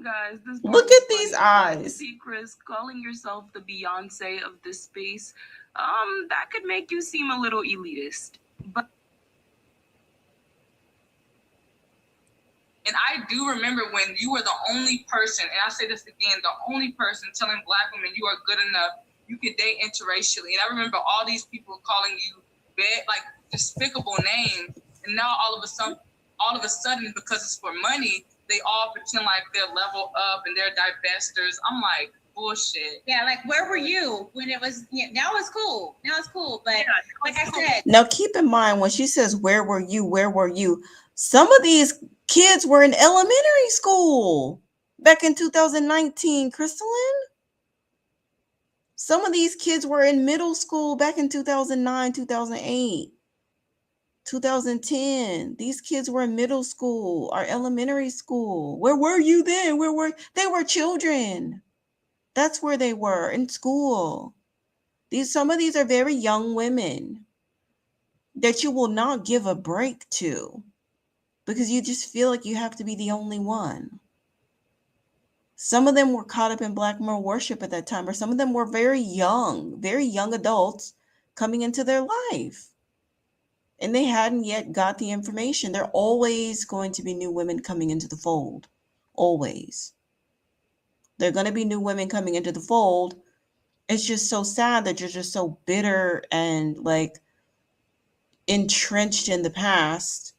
Speaker 5: Guys,
Speaker 1: look at these eyes.
Speaker 5: See, Chris, calling yourself the Beyonce of this space, that could make you seem a little elitist. But
Speaker 2: And I do remember when you were the only person, and I'll say this again, the only person telling Black women you are good enough, you could date interracially. And I remember all these people calling you like despicable names. And now all of a sudden, because it's for money, they all pretend like they're level up and they're divestors. I'm like, bullshit.
Speaker 6: Yeah, like where were you when it was? Yeah, now it's cool. Now it's cool, but like I said,
Speaker 1: Now keep in mind when she says, "Where were you? Where were you?" Some of these kids were in elementary school back in 2019, Crystalline. Some of these kids were in middle school back in 2009, 2008, 2010. These kids were in middle school or elementary school. Where were you then? Where were they? Were children. That's where they were, in school. Some of these are very young women that you will not give a break to because you just feel like you have to be the only one. Some of them were caught up in black male worship at that time, or some of them were very young adults coming into their life. And they hadn't yet got the information. There are always going to be new women coming into the fold. Always. There are going to be new women coming into the fold. It's just so sad that you're just so bitter and like entrenched in the past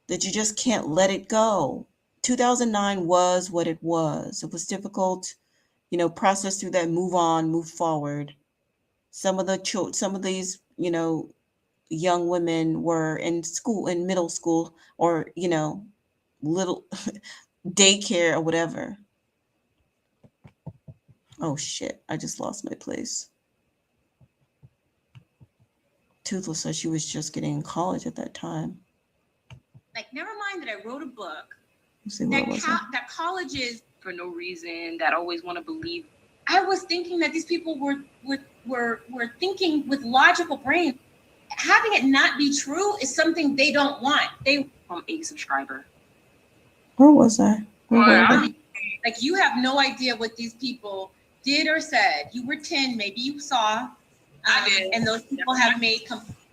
Speaker 1: that you just can't let it go. 2009 was what it was. It was difficult, process through that, move on, move forward. Some of these, young women were in school, in middle school, or, little daycare or whatever. Oh shit, I just lost my place. Toothless said she was just getting in college at that time.
Speaker 6: like, never mind that I wrote a book.
Speaker 1: Let's see, what was it?
Speaker 6: That colleges
Speaker 5: For no reason, that always want to believe.
Speaker 6: I was thinking that these people were thinking with logical brains. Having it not be true is something they don't want. They
Speaker 5: From a subscriber.
Speaker 1: Where was I?
Speaker 6: Like, you have no idea what these people did or said. You were 10, maybe you saw.
Speaker 2: I did.
Speaker 6: And those people have made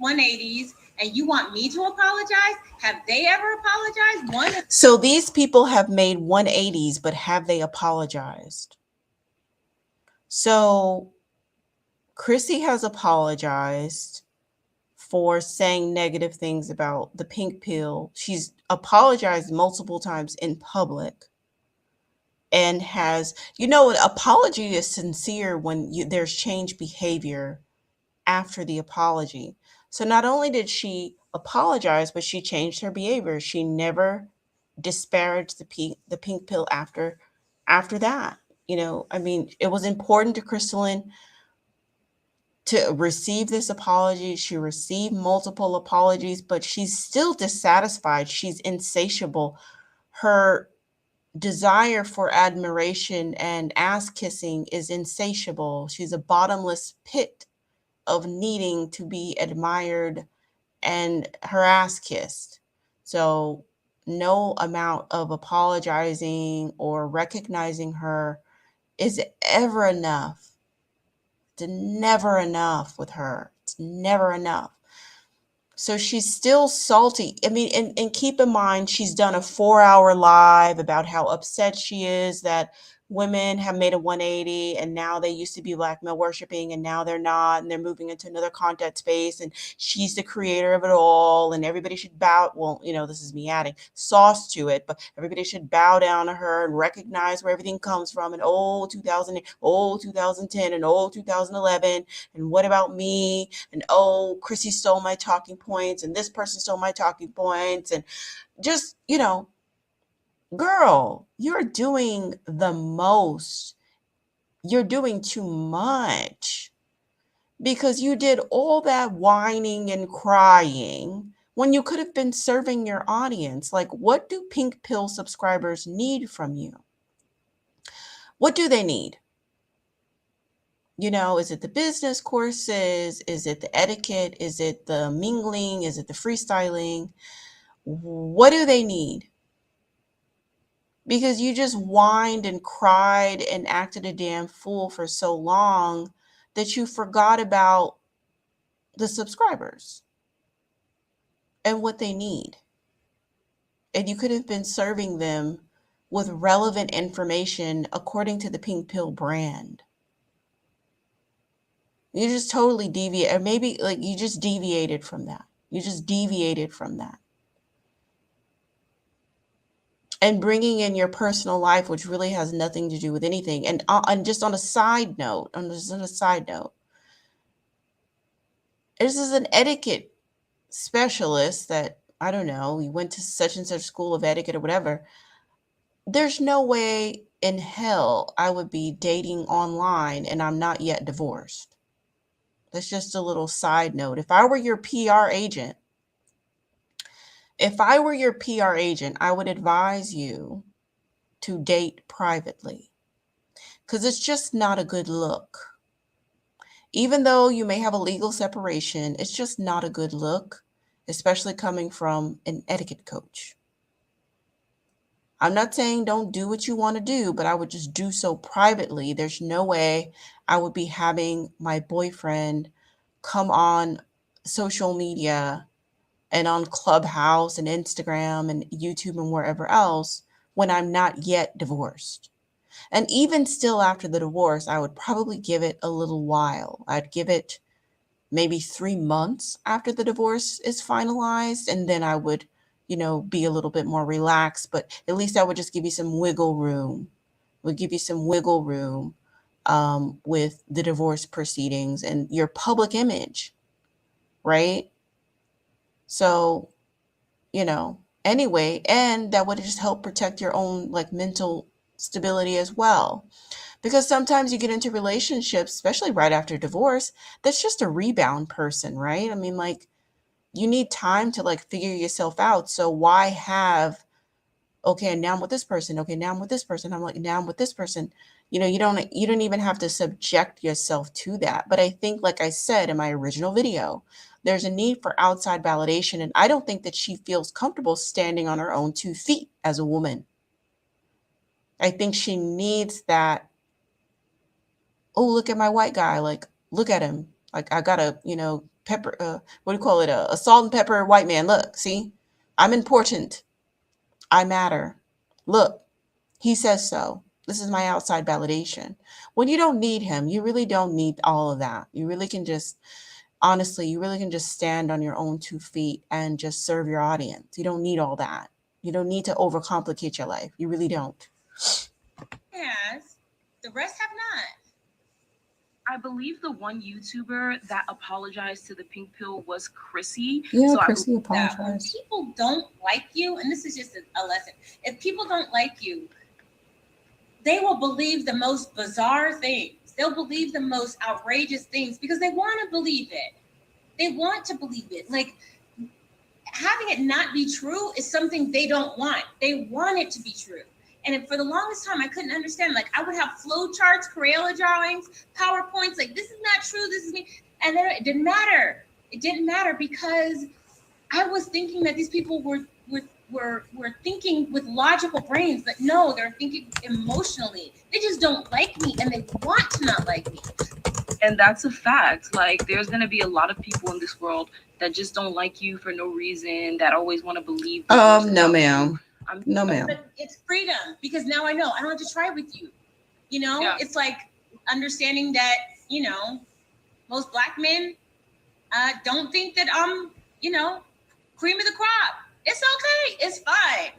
Speaker 6: 180s, and you want me to apologize? Have they ever apologized?
Speaker 1: So these people have made 180s, but have they apologized? So Chrissy has apologized for saying negative things about the pink pill. She's apologized multiple times in public and has, an apology is sincere when there's changed behavior after the apology. So not only did she apologize, but she changed her behavior. She never disparaged the pink pill after that. It was important to Crystalline to receive this apology. She received multiple apologies, but she's still dissatisfied. She's insatiable. Her desire for admiration and ass kissing is insatiable. She's a bottomless pit of needing to be admired and her ass kissed. So no amount of apologizing or recognizing her is ever enough. It's never enough with her. It's never enough. So she's still salty. And keep in mind, she's done a 4-hour live about how upset she is that women have made a 180 and now they used to be black male worshiping and now they're not, and they're moving into another content space, and she's the creator of it all, and everybody should bow. Well, this is me adding sauce to it, but everybody should bow down to her and recognize where everything comes from, and 2000, 2010, and 2011, and what about me, and Chrissy stole my talking points, and this person stole my talking points, and just, girl, you're doing the most. You're doing too much because you did all that whining and crying when you could have been serving your audience. Like, what do pink pill subscribers need from you? What do they need? Is it the business courses? Is it the etiquette? Is it the mingling? Is it the freestyling? What do they need? Because you just whined and cried and acted a damn fool for so long that you forgot about the subscribers and what they need. And you could have been serving them with relevant information according to the pink pill brand. You just totally deviated, or maybe like you just deviated from that. You just deviated from that. and bringing in your personal life, which really has nothing to do with anything. And just on a side note, this is an etiquette specialist that, I don't know, he went to such and such school of etiquette or whatever. There's no way in hell I would be dating online and I'm not yet divorced. That's just a little side note. If I were your PR agent, I would advise you to date privately, because it's just not a good look. Even though you may have a legal separation, it's just not a good look, especially coming from an etiquette coach. I'm not saying don't do what you want to do, but I would just do so privately. There's no way I would be having my boyfriend come on social media and on Clubhouse and Instagram and YouTube and wherever else when I'm not yet divorced. And even still after the divorce, I would probably give it a little while. I'd give it maybe 3 months after the divorce is finalized, and then I would, be a little bit more relaxed, but at least I would just give you some wiggle room. With the divorce proceedings and your public image, right? So, anyway, and that would just help protect your own like mental stability as well. Because sometimes you get into relationships, especially right after divorce, that's just a rebound person, right? I mean, like, you need time to like figure yourself out. So why have, okay, now I'm with this person. Okay, now I'm with this person. I'm like, now I'm with this person. You don't even have to subject yourself to that. But I think, like I said in my original video, there's a need for outside validation. And I don't think that she feels comfortable standing on her own 2 feet as a woman. I think she needs that, oh, look at my white guy. Like, look at him. Like, I got a, pepper, what do you call it? A salt and pepper white man. Look, see, I'm important. I matter. Look, he says so. This is my outside validation. When you don't need him, you really don't need all of that. You really can just, honestly, you really can just stand on your own 2 feet and just serve your audience. You don't need all that. You don't need to overcomplicate your life. You really don't.
Speaker 6: Yes, the rest have not.
Speaker 5: I believe the one YouTuber that apologized to the pink pill was Chrissy.
Speaker 1: Yeah,
Speaker 5: so
Speaker 1: Chrissy
Speaker 6: That when
Speaker 1: apologized.
Speaker 6: people don't like you, and this is just a lesson, if people don't like you, they will believe the most bizarre things. They'll believe the most outrageous things because they want to believe it. They want to believe it. Like, having it not be true is something they don't want. They want it to be true. And for the longest time, I couldn't understand. Like, I would have flow charts, Crayola drawings, PowerPoints. Like, this is not true. This is me. And then it didn't matter. It didn't matter because I was thinking that these people were thinking with logical brains, but no, they're thinking emotionally. They just don't like me, and they want to not like me.
Speaker 5: And that's a fact. Like, there's going to be a lot of people in this world that just don't like you for no reason, that always want to believe.
Speaker 1: No, ma'am. No, ma'am.
Speaker 6: But it's freedom because now I know I don't have to try with you.
Speaker 2: Yeah.
Speaker 6: It's like understanding that, most Black men don't think that I'm, cream of the crop. It's okay. It's fine.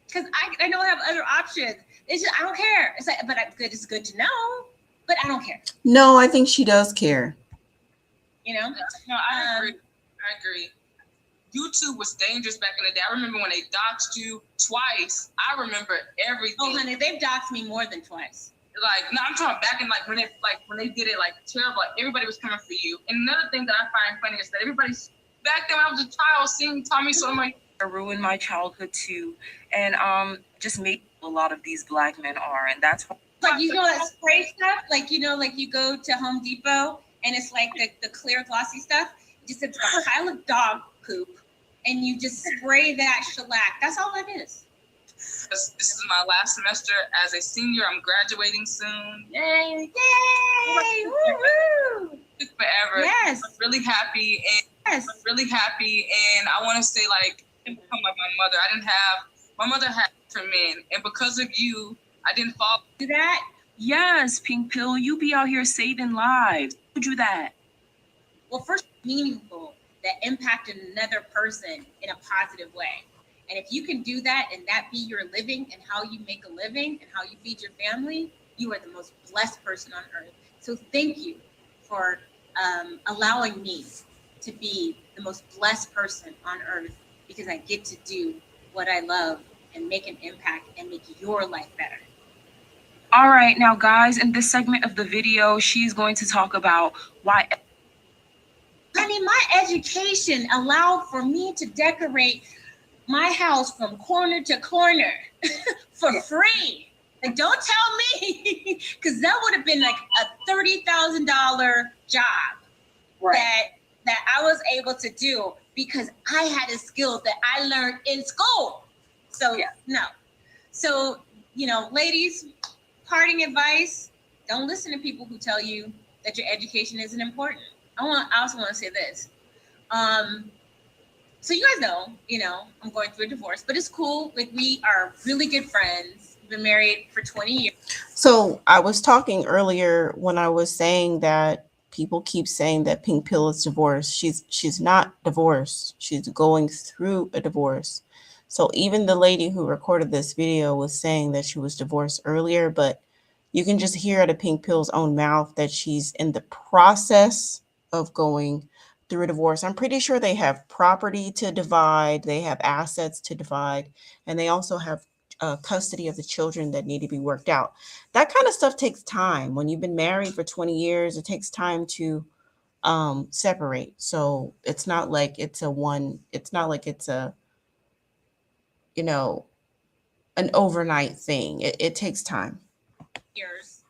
Speaker 6: Because I know I have other options. It's just, I don't care. It's like, but it's good to know, but I don't care.
Speaker 1: No, I think she does care.
Speaker 2: No, I agree. YouTube was dangerous back in the day. I remember when they doxed you twice. I remember everything.
Speaker 6: Oh, honey, they've doxed me more than twice.
Speaker 2: Like, no, I'm talking back in when they did it terrible. Like, everybody was coming for you. And another thing that I find funny is that everybody's back then when I was a child taught me so much.
Speaker 5: It ruined my childhood too, and just made a lot of these Black men are, and that's
Speaker 6: like that spray stuff. Like you go to Home Depot and it's like the clear glossy stuff. Just a pile of dog poop, and you just spray that shellac. That's all it is.
Speaker 2: This is my last semester as a senior. I'm graduating soon.
Speaker 6: Yay! Yay! Woo-hoo!
Speaker 2: Took forever.
Speaker 6: Yes.
Speaker 2: I'm really happy, and I want to say, like, become like my mother. My mother had for men, and because of you, I didn't fall.
Speaker 6: Do that?
Speaker 5: Yes, pink pill. You be out here saving lives. Who do that?
Speaker 6: Well, first, meaningful that impacted another person in a positive way. And if you can do that and that be your living and how you make a living and how you feed your family, you are the most blessed person on earth. So thank you for allowing me to be the most blessed person on earth, because I get to do what I love and make an impact and make your life better.
Speaker 5: All right, now guys, in this segment of the video, she's going to talk about why.
Speaker 6: Honey, my education allowed for me to decorate my house from corner to corner for free. Like, don't tell me, because that would have been like a $30,000 job that I was able to do because I had a skill that I learned in school. So no. So, ladies, parting advice, don't listen to people who tell you that your education isn't important. I also want to say this. So you guys know, I'm going through a divorce, but it's cool. Like, we are really good friends. We've been married for 20 years.
Speaker 1: So I was talking earlier when I was saying that people keep saying that Pink Pill is divorced. She's not divorced. She's going through a divorce. So even the lady who recorded this video was saying that she was divorced earlier, but you can just hear out of Pink Pill's own mouth that she's in the process of going through a divorce. I'm pretty sure they have property to divide, they have assets to divide, and they also have custody of the children that need to be worked out. That kind of stuff takes time. When you've been married for 20 years, it takes time to separate. So it's not like it's a an overnight thing. It takes time.
Speaker 6: Years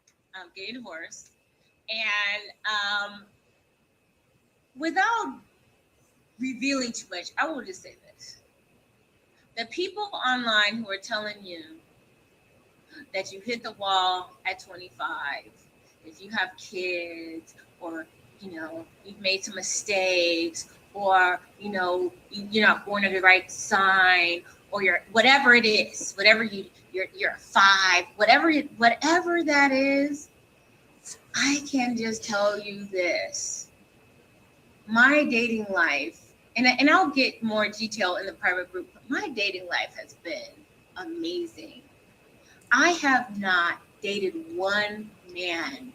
Speaker 6: getting divorced, and without revealing too much, I will just say this: the people online who are telling you that you hit the wall at 25, if you have kids, or you've made some mistakes, or you're not born of the right sign, or you're whatever it is, you're 5, whatever that is, I can just tell you this: my dating life, and I'll get more detail in the private group, but my dating life has been amazing. I have not dated one man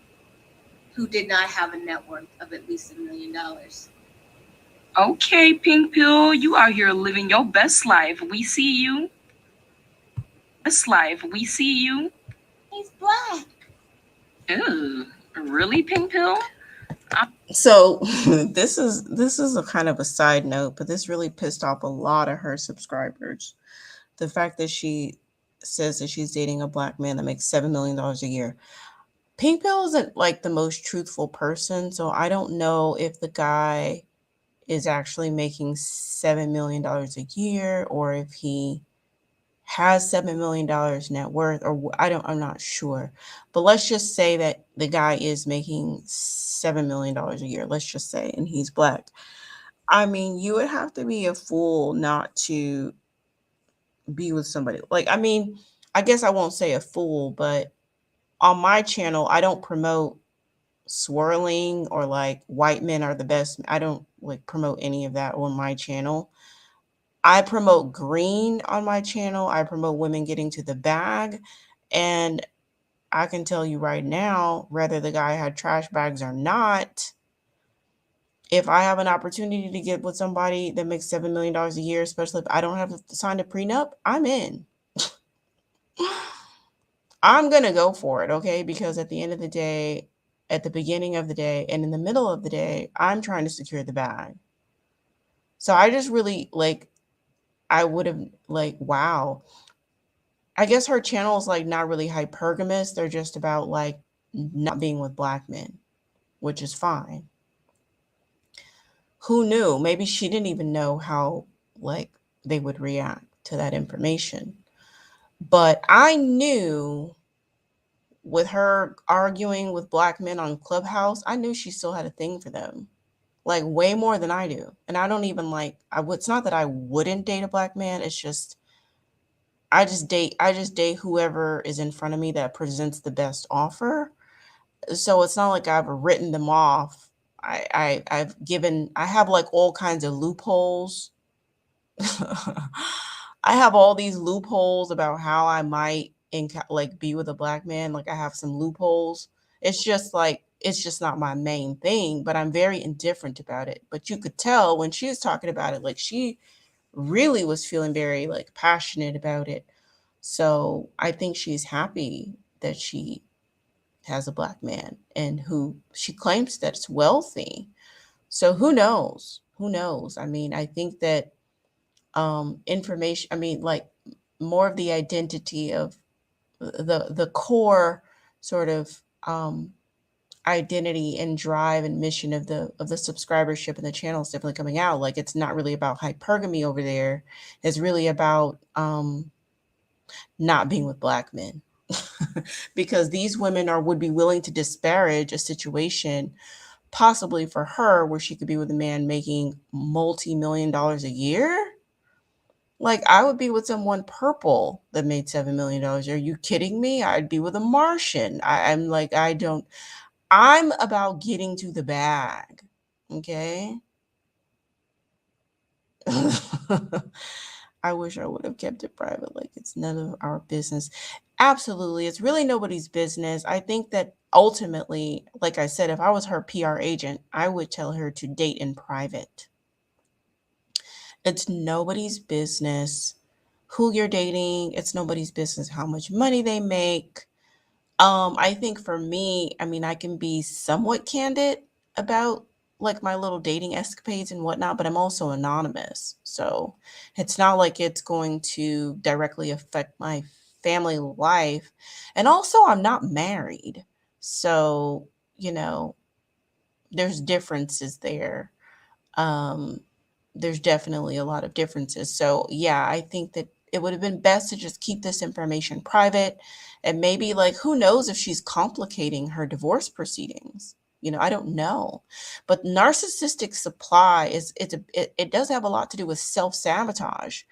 Speaker 6: who did not have a net worth of at least $1 million.
Speaker 5: Okay, Pink Pill, you out here living your best life. We see you. Best life. We see you.
Speaker 6: He's black.
Speaker 5: Ew, really, Pink Pill?
Speaker 1: So this is a kind of a side note, but this really pissed off a lot of her subscribers. The fact that she says that she's dating a black man that makes $7 million a year. Pink Pill isn't like the most truthful person, so I don't know if the guy is actually making $7 million a year or if he has $7 million net worth, or I'm not sure. But let's just say that the guy is making $7 million a year, let's just say, and he's black. I mean, you would have to be a fool not to be with somebody. Like, I mean, I guess I won't say a fool, but on my channel, I don't promote swirling or like white men are the best. I don't like promote any of that on my channel. I promote green on my channel. I promote women getting to the bag. And I can tell you right now, whether the guy had trash bags or not, if I have an opportunity to get with somebody that makes $7 million a year, especially if I don't have to sign a prenup, I'm in. I'm going to go for it, okay? Because at the end of the day, at the beginning of the day, and in the middle of the day, I'm trying to secure the bag. So I just really, like, I would have, like, wow. I guess her channel is, like, not really hypergamous. They're just about, like, not being with black men, which is fine. Who knew? Maybe she didn't even know how, like, they would react to that information. But I knew with her arguing with black men on Clubhouse, I knew she still had a thing for them, like way more than I do. And I don't even like, it's not that I wouldn't date a black man. It's just, I just date whoever is in front of me that presents the best offer. So it's not like I've written them off. I have like all kinds of loopholes. I have all these loopholes about how I might like be with a black man. Like I have some loopholes. It's just not my main thing, but I'm very indifferent about it. But you could tell when she was talking about it, like she really was feeling very like passionate about it. So I think she's happy that she has a black man and who she claims that's wealthy. So who knows? Who knows? I mean, I think that information, I mean, like more of the identity of the core sort of identity and drive and mission of the subscribership and the channel is definitely coming out. Like it's not really about hypergamy over there. It's really about not being with black men. Because these women are would be willing to disparage a situation possibly for her where she could be with a man making multi-million dollars a year. Like I would be with someone purple that made $7 million. Are you kidding me? I'd be with a Martian. I'm like, I don't, I'm about getting to the bag. Okay. I wish I would have kept it private. Like it's none of our business. Absolutely. It's really nobody's business. I think that ultimately, like I said, if I was her PR agent, I would tell her to date in private. It's nobody's business who you're dating. It's nobody's business how much money they make. I think for me, I mean, I can be somewhat candid about like my little dating escapades and whatnot, but I'm also anonymous. So it's not like it's going to directly affect my family life. And also, I'm not married. So, you know, there's differences there. Um, there's definitely a lot of differences. So, yeah, I think that it would have been best to just keep this information private. And maybe, like, who knows if she's complicating her divorce proceedings? I don't know. But narcissistic supply it does have a lot to do with self-sabotage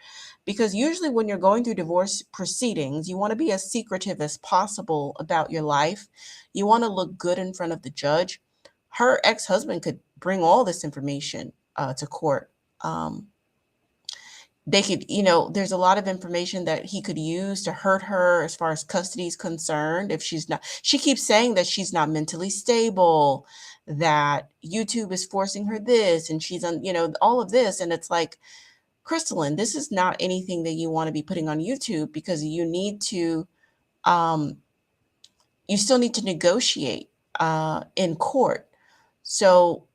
Speaker 1: because usually when you're going through divorce proceedings, you want to be as secretive as possible about your life. You want to look good in front of the judge. Her ex-husband could bring all this information to court. Um, they could, there's a lot of information that he could use to hurt her as far as custody is concerned. If she keeps saying that she's not mentally stable, that YouTube is forcing her this, and she's on, all of this. And it's like, Crystalline, this is not anything that you want to be putting on YouTube because um, you still need to negotiate in court. So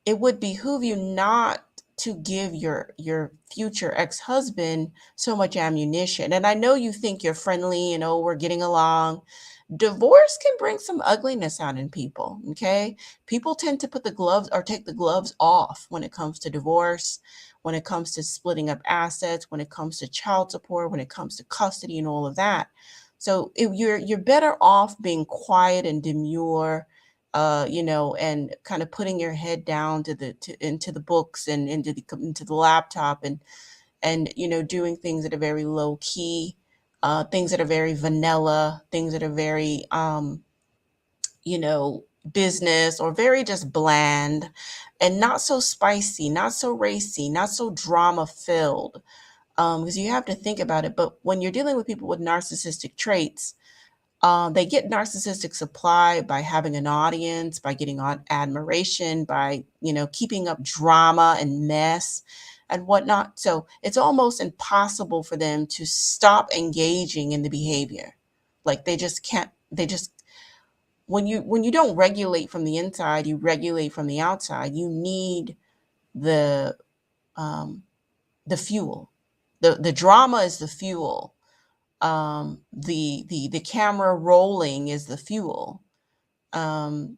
Speaker 1: it would behoove you not to give your future ex-husband so much ammunition. And I know you think you're friendly and, oh, we're getting along. Divorce can bring some ugliness out in people, okay? People tend to put the gloves or take the gloves off when it comes to divorce, when it comes to splitting up assets, when it comes to child support, when it comes to custody and all of that. So if you're better off being quiet and demure, and kind of putting your head down into the books and into the laptop and doing things that are very low key, things that are very vanilla, things that are very business or very just bland and not so spicy, not so racy, not so drama filled. Because you have to think about it. But when you're dealing with people with narcissistic traits, they get narcissistic supply by having an audience, by getting on admiration, by, keeping up drama and mess and whatnot. So it's almost impossible for them to stop engaging in the behavior. Like they just can't, when you don't regulate from the inside, you regulate from the outside. You need the, the fuel. The drama is the fuel. The camera rolling is the fuel. Um,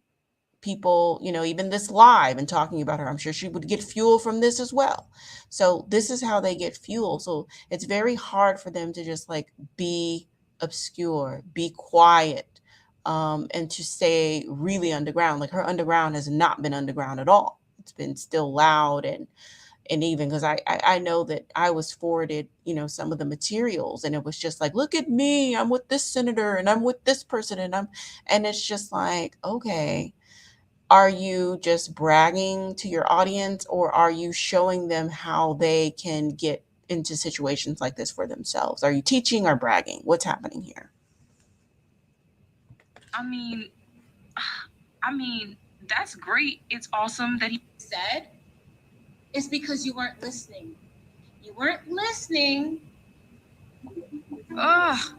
Speaker 1: People, even this live and talking about her, I'm sure she would get fuel from this as well. So this is how they get fuel. So it's very hard for them to just like be obscure, be quiet, and to stay really underground. Like her underground has not been underground at all. It's been still loud and even because I know that I was forwarded, some of the materials and it was just like, look at me, I'm with this senator and I'm with this person and it's just like, okay, are you just bragging to your audience or are you showing them how they can get into situations like this for themselves? Are you teaching or bragging? What's happening here?
Speaker 5: I mean, that's great. It's awesome that he
Speaker 6: said is because you weren't listening. You weren't listening.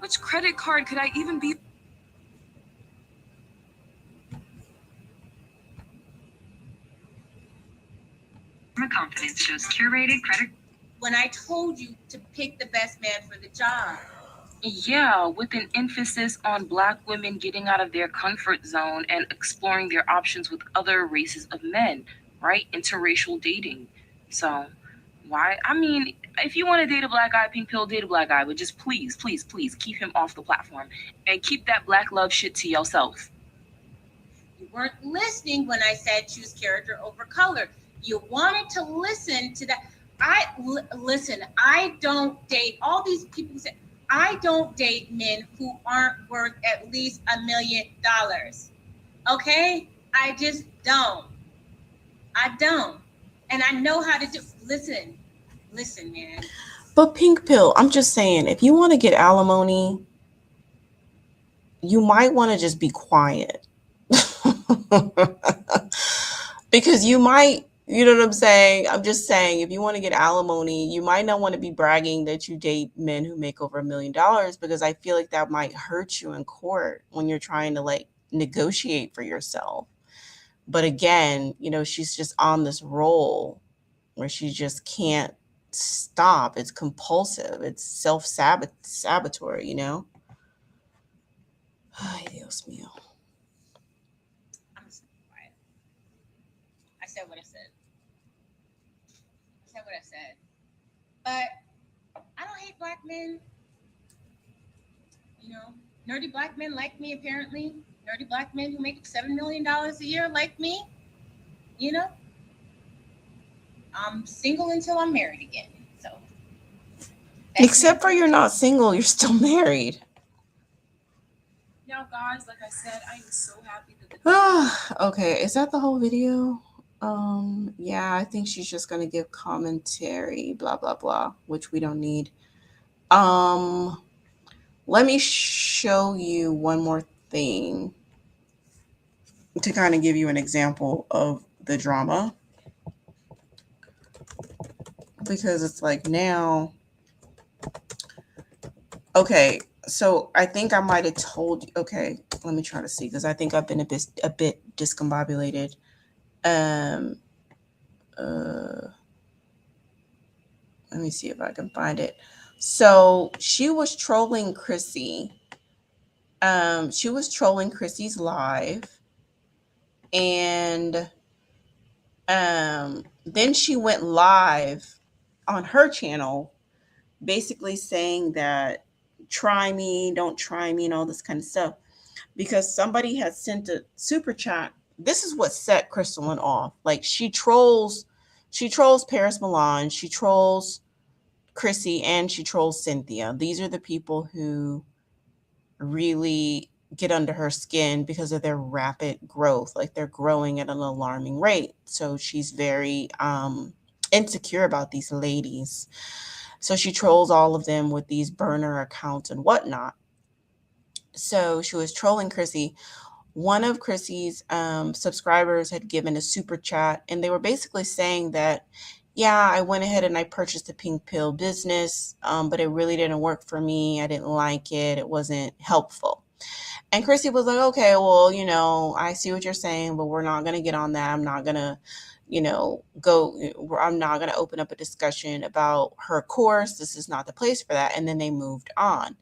Speaker 5: Which credit card could I even be?
Speaker 7: Confidence shows curated credit.
Speaker 6: When I told you to pick the best man for the job.
Speaker 5: Yeah, with an emphasis on Black women getting out of their comfort zone and exploring their options with other races of men, right? Interracial dating. So, why? I mean, if you want to date a Black guy, pink pill, date a Black guy, but just please, please, please keep him off the platform and keep that Black love shit to yourself.
Speaker 6: You weren't listening when I said choose character over color. You wanted to listen to that. Listen, I don't date all these people who say, I don't date men who aren't worth at least $1 million. Okay? I just don't. I don't. And I know how to do. Listen, man.
Speaker 1: But pink pill, I'm just saying, if you want to get alimony, you might want to just be quiet. Because you might, you know what I'm saying? I'm just saying, if you want to get alimony, you might not want to be bragging that you date men who make over $1 million, because I feel like that might hurt you in court when you're trying to like negotiate for yourself. But again, you know, she's just on this roll where she just can't stop. It's compulsive. It's self-sabotatory, you know? Ay, Dios mío.
Speaker 6: I'm just quiet. I said what I said. But I don't hate Black men. You know, nerdy Black men like me, apparently. Nerdy Black men who make $7 million a year like me. You know, I'm single until I'm married again. So,
Speaker 1: except for you're not single, you're still married.
Speaker 4: Now, guys, like I said, I am so happy that
Speaker 1: Okay, is that the whole video? Yeah, I think she's just gonna give commentary, blah blah blah, which we don't need. Let me show you one more thing to kind of give you an example of the drama, because it's like now, okay, so I think I might have told you. Okay, let me try to see, because I think I've been a bit discombobulated. Let me see if I can find it. So she was trolling Chrissy. She was trolling Chrissy's live, and then she went live on her channel, basically saying that try me, don't try me, and all this kind of stuff, because somebody had sent a super chat. This is what set Crystalline off. Like, she trolls Paris Milan, she trolls Chrissy, and she trolls Cynthia. These are the people who really get under her skin because of their rapid growth. Like, they're growing at an alarming rate. So she's very insecure about these ladies. So she trolls all of them with these burner accounts and whatnot. So she was trolling Chrissy. One of Chrissy's subscribers had given a super chat, and they were basically saying that, yeah, I went ahead and I purchased the pink pill business, but it really didn't work for me. I didn't like it. It wasn't helpful. And Chrissy was like, okay, well, you know, I see what you're saying, but we're not going to get on that. I'm not going to, you know, I'm not going to open up a discussion about her course. This is not the place for that. And then they moved on.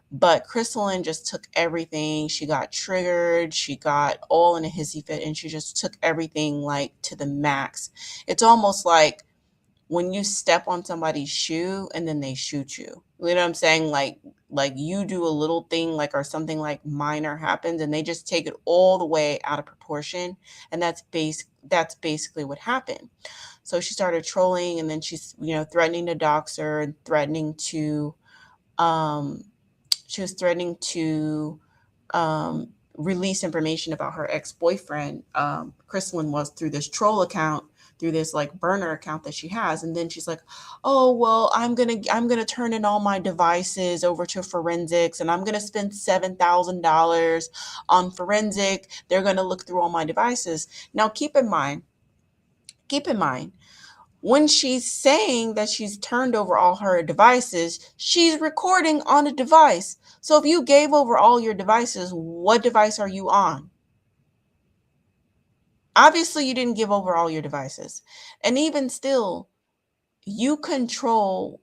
Speaker 1: But Crystalline just took everything. She got triggered. She got all in a hissy fit, and she just took everything like to the max. It's almost like when you step on somebody's shoe and then they shoot you. You know what I'm saying? Like you do a little thing, like, or something like minor happens, and they just take it all the way out of proportion. And that's basically what happened. So she started trolling, and then she's, you know, threatening to dox her, and she was threatening to release information about her ex-boyfriend. Crystalline was, through this troll account, through this like burner account that she has. And then she's like, oh, well, I'm gonna turn in all my devices over to forensics, and I'm gonna spend $7,000 on forensic. They're gonna look through all my devices. Now keep in mind, when she's saying that she's turned over all her devices, she's recording on a device. So if you gave over all your devices, what device are you on? Obviously, you didn't give over all your devices. And even still, you control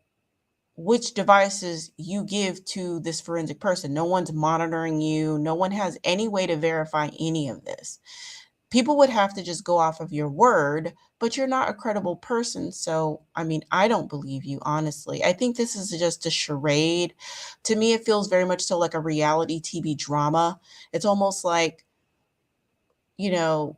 Speaker 1: which devices you give to this forensic person. No one's monitoring you. No one has any way to verify any of this. People would have to just go off of your word, but you're not a credible person. So, I mean, I don't believe you, honestly. I think this is just a charade. To me, it feels very much so like a reality TV drama. It's almost like, you know,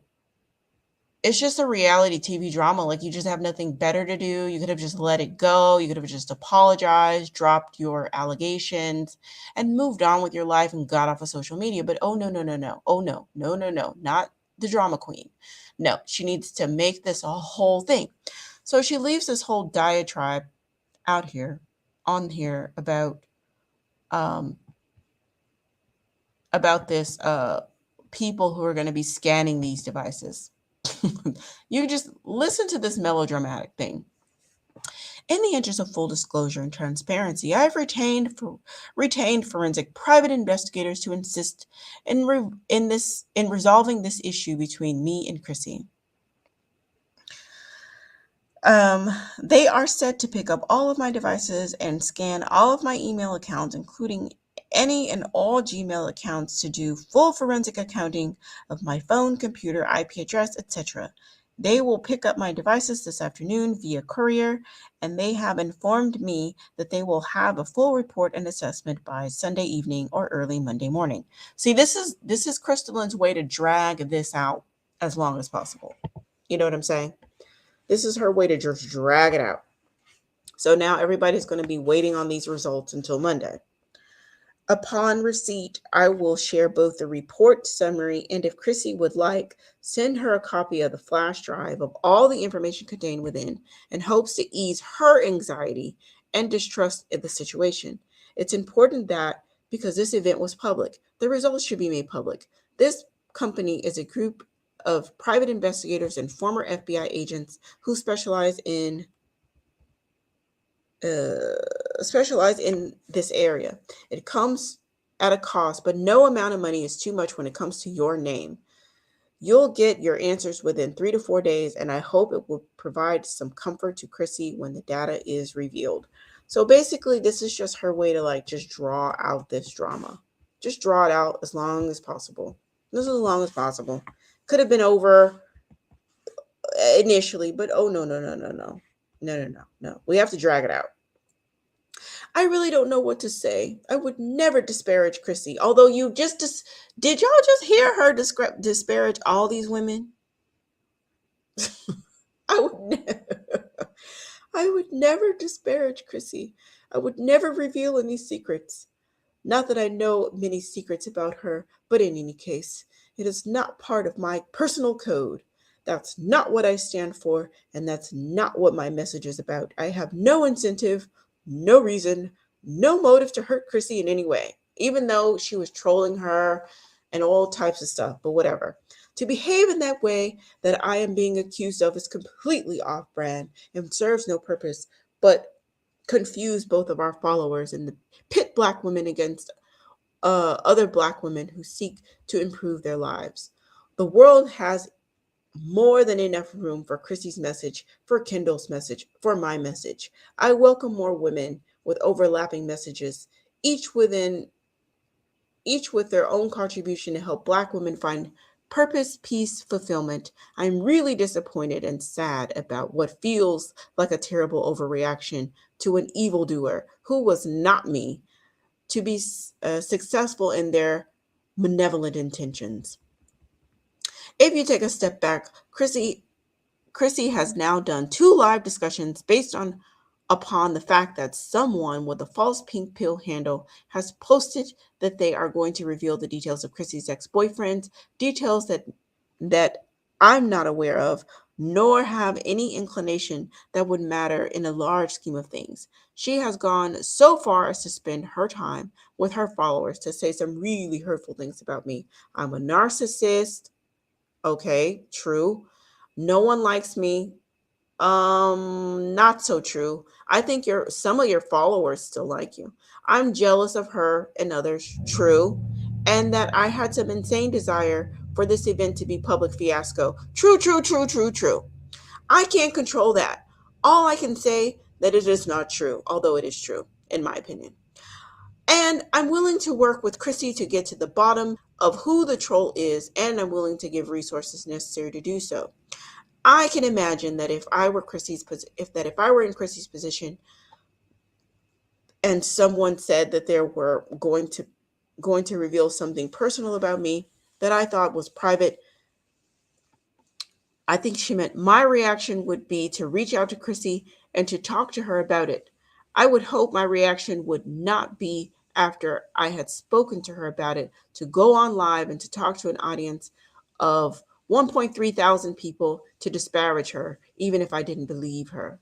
Speaker 1: it's just a reality TV drama. Like you just have nothing better to do. You could have just let it go. You could have just apologized, dropped your allegations, and moved on with your life and got off of social media. But oh, no, no, no, no. Oh, no, no, no, no. Not the drama queen. No, she needs to make this a whole thing. So she leaves this whole diatribe out here, on here um, about this people who are going to be scanning these devices. You just listen to this melodramatic thing. In the interest of full disclosure and transparency, I have retained forensic private investigators to assist in resolving this issue between me and Chrissy. They are set to pick up all of my devices and scan all of my email accounts, including any and all Gmail accounts, to do full forensic accounting of my phone, computer, IP address, etc. They will pick up my devices this afternoon via courier, and they have informed me that they will have a full report and assessment by Sunday evening or early Monday morning. See, this is Crystalline's way to drag this out as long as possible. You know what I'm saying? This is her way to just drag it out. So now everybody's going to be waiting on these results until Monday. Upon receipt, I will share both the report summary and, if Chrissy would like, send her a copy of the flash drive of all the information contained within, in hopes to ease her anxiety and distrust in the situation. It's important that, because this event was public, the results should be made public. This company is a group of private investigators and former FBI agents who specialize in this area. It comes at a cost, but no amount of money is too much when it comes to your name. You'll get your answers within 3 to 4 days, and I hope it will provide some comfort to Chrissy when the data is revealed. So basically, this is just her way to like just draw out this drama. Just draw it out as long as possible. Just as long as possible. Could have been over initially, but oh, no, no, no, no, no. No, no, no, no. We have to drag it out. I really don't know what to say. I would never disparage Chrissy, although you just did y'all just hear her disparage all these women? I would never disparage Chrissy. I would never reveal any secrets. Not that I know many secrets about her, but in any case, it is not part of my personal code. That's not what I stand for, and that's not what my message is about. I have no incentive, no reason, no motive to hurt Chrissy in any way, even though she was trolling her and all types of stuff, but whatever. To behave in that way that I am being accused of is completely off-brand and serves no purpose but confuse both of our followers and pit Black women against other Black women who seek to improve their lives. The world has more than enough room for Chrissy's message, for Kendall's message, for my message. I welcome more women with overlapping messages, each with their own contribution to help Black women find purpose, peace, fulfillment. I'm really disappointed and sad about what feels like a terrible overreaction to an evildoer who was not me to be successful in their malevolent intentions. If you take a step back, Chrissy has now done 2 live discussions based upon the fact that someone with a false pink pill handle has posted that they are going to reveal the details of Chrissy's ex-boyfriend, details that I'm not aware of, nor have any inclination that would matter in a large scheme of things. She has gone so far as to spend her time with her followers to say some really hurtful things about me. I'm a narcissist. Okay, true. No one likes me. Not so true. I think some of your followers still like you. I'm jealous of her and others, true. And that I had some insane desire for this event to be public fiasco. True, true, true, true, true. I can't control that. All I can say that it is not true, although it is true, in my opinion. And I'm willing to work with Chrissy to get to the bottom of who the troll is, and I'm willing to give resources necessary to do so. I can imagine that if I were in Chrissy's position and someone said that they were going to reveal something personal about me that I thought was private, I think she meant my reaction would be to reach out to Chrissy and to talk to her about it. I would hope my reaction would not be after I had spoken to her about it to go on live and to talk to an audience of 1.3 thousand people to disparage her, even if I didn't believe her.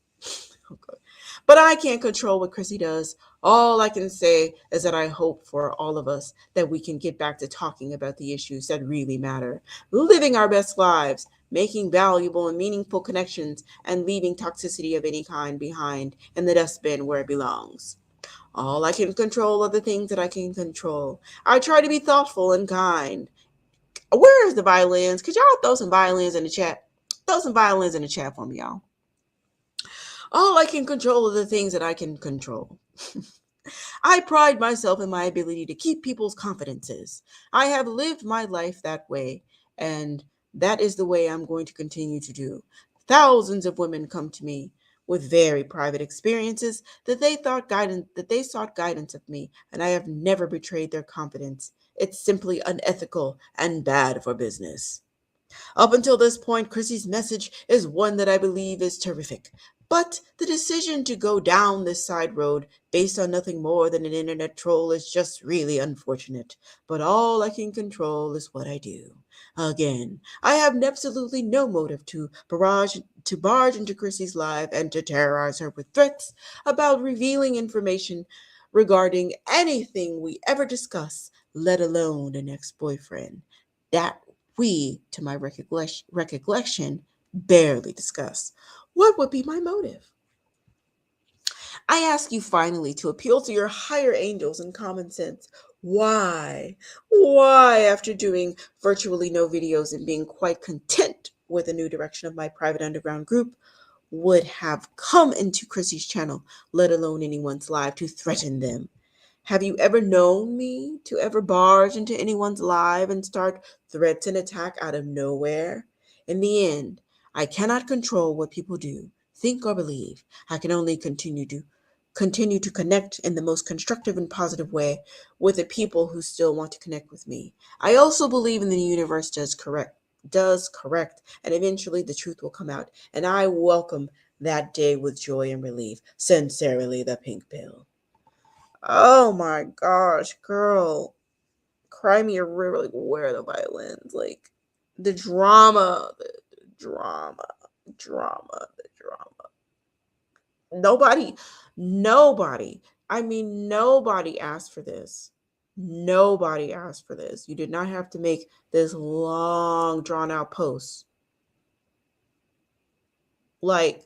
Speaker 1: Okay. But I can't control what Chrissy does. All I can say is that I hope for all of us that we can get back to talking about the issues that really matter, living our best lives, making valuable and meaningful connections, and leaving toxicity of any kind behind in the dustbin where it belongs. All I can control are the things that I can control. I try to be thoughtful and kind. Where's the violins? Could y'all throw some violins in the chat? Throw some violins in the chat for me, y'all. All I can control are the things that I can control. I pride myself in my ability to keep people's confidences. I have lived my life that way, and that is the way I'm going to continue to do. Thousands of women come to me with very private experiences that they sought guidance of me, and I have never betrayed their confidence. It's simply unethical and bad for business. Up until this point, Chrissy's message is one that I believe is terrific. But the decision to go down this side road based on nothing more than an internet troll is just really unfortunate. But all I can control is what I do. Again, I have absolutely no motive to barge into Chrissy's life and to terrorize her with threats about revealing information regarding anything we ever discuss, let alone an ex-boyfriend. That we, to my recollection, barely discuss. What would be my motive? I ask you finally to appeal to your higher angels and common sense. Why? Why, after doing virtually no videos and being quite content with the new direction of my private underground group, would have come into Chrissy's channel, let alone anyone's live, to threaten them? Have you ever known me to ever barge into anyone's live and start threats and attack out of nowhere? In the end, I cannot control what people do, think or believe. I can only continue to connect in the most constructive and positive way with the people who still want to connect with me. I also believe in the universe does correct, and eventually the truth will come out, and I welcome that day with joy and relief. Sincerely, the Pink Pill. Oh my gosh, girl. Cry me a river. Like, where are the violins? Like, the drama, the drama, the drama. Nobody, nobody, nobody asked for this. Nobody asked for this. You did not have to make this long, drawn out post. Like,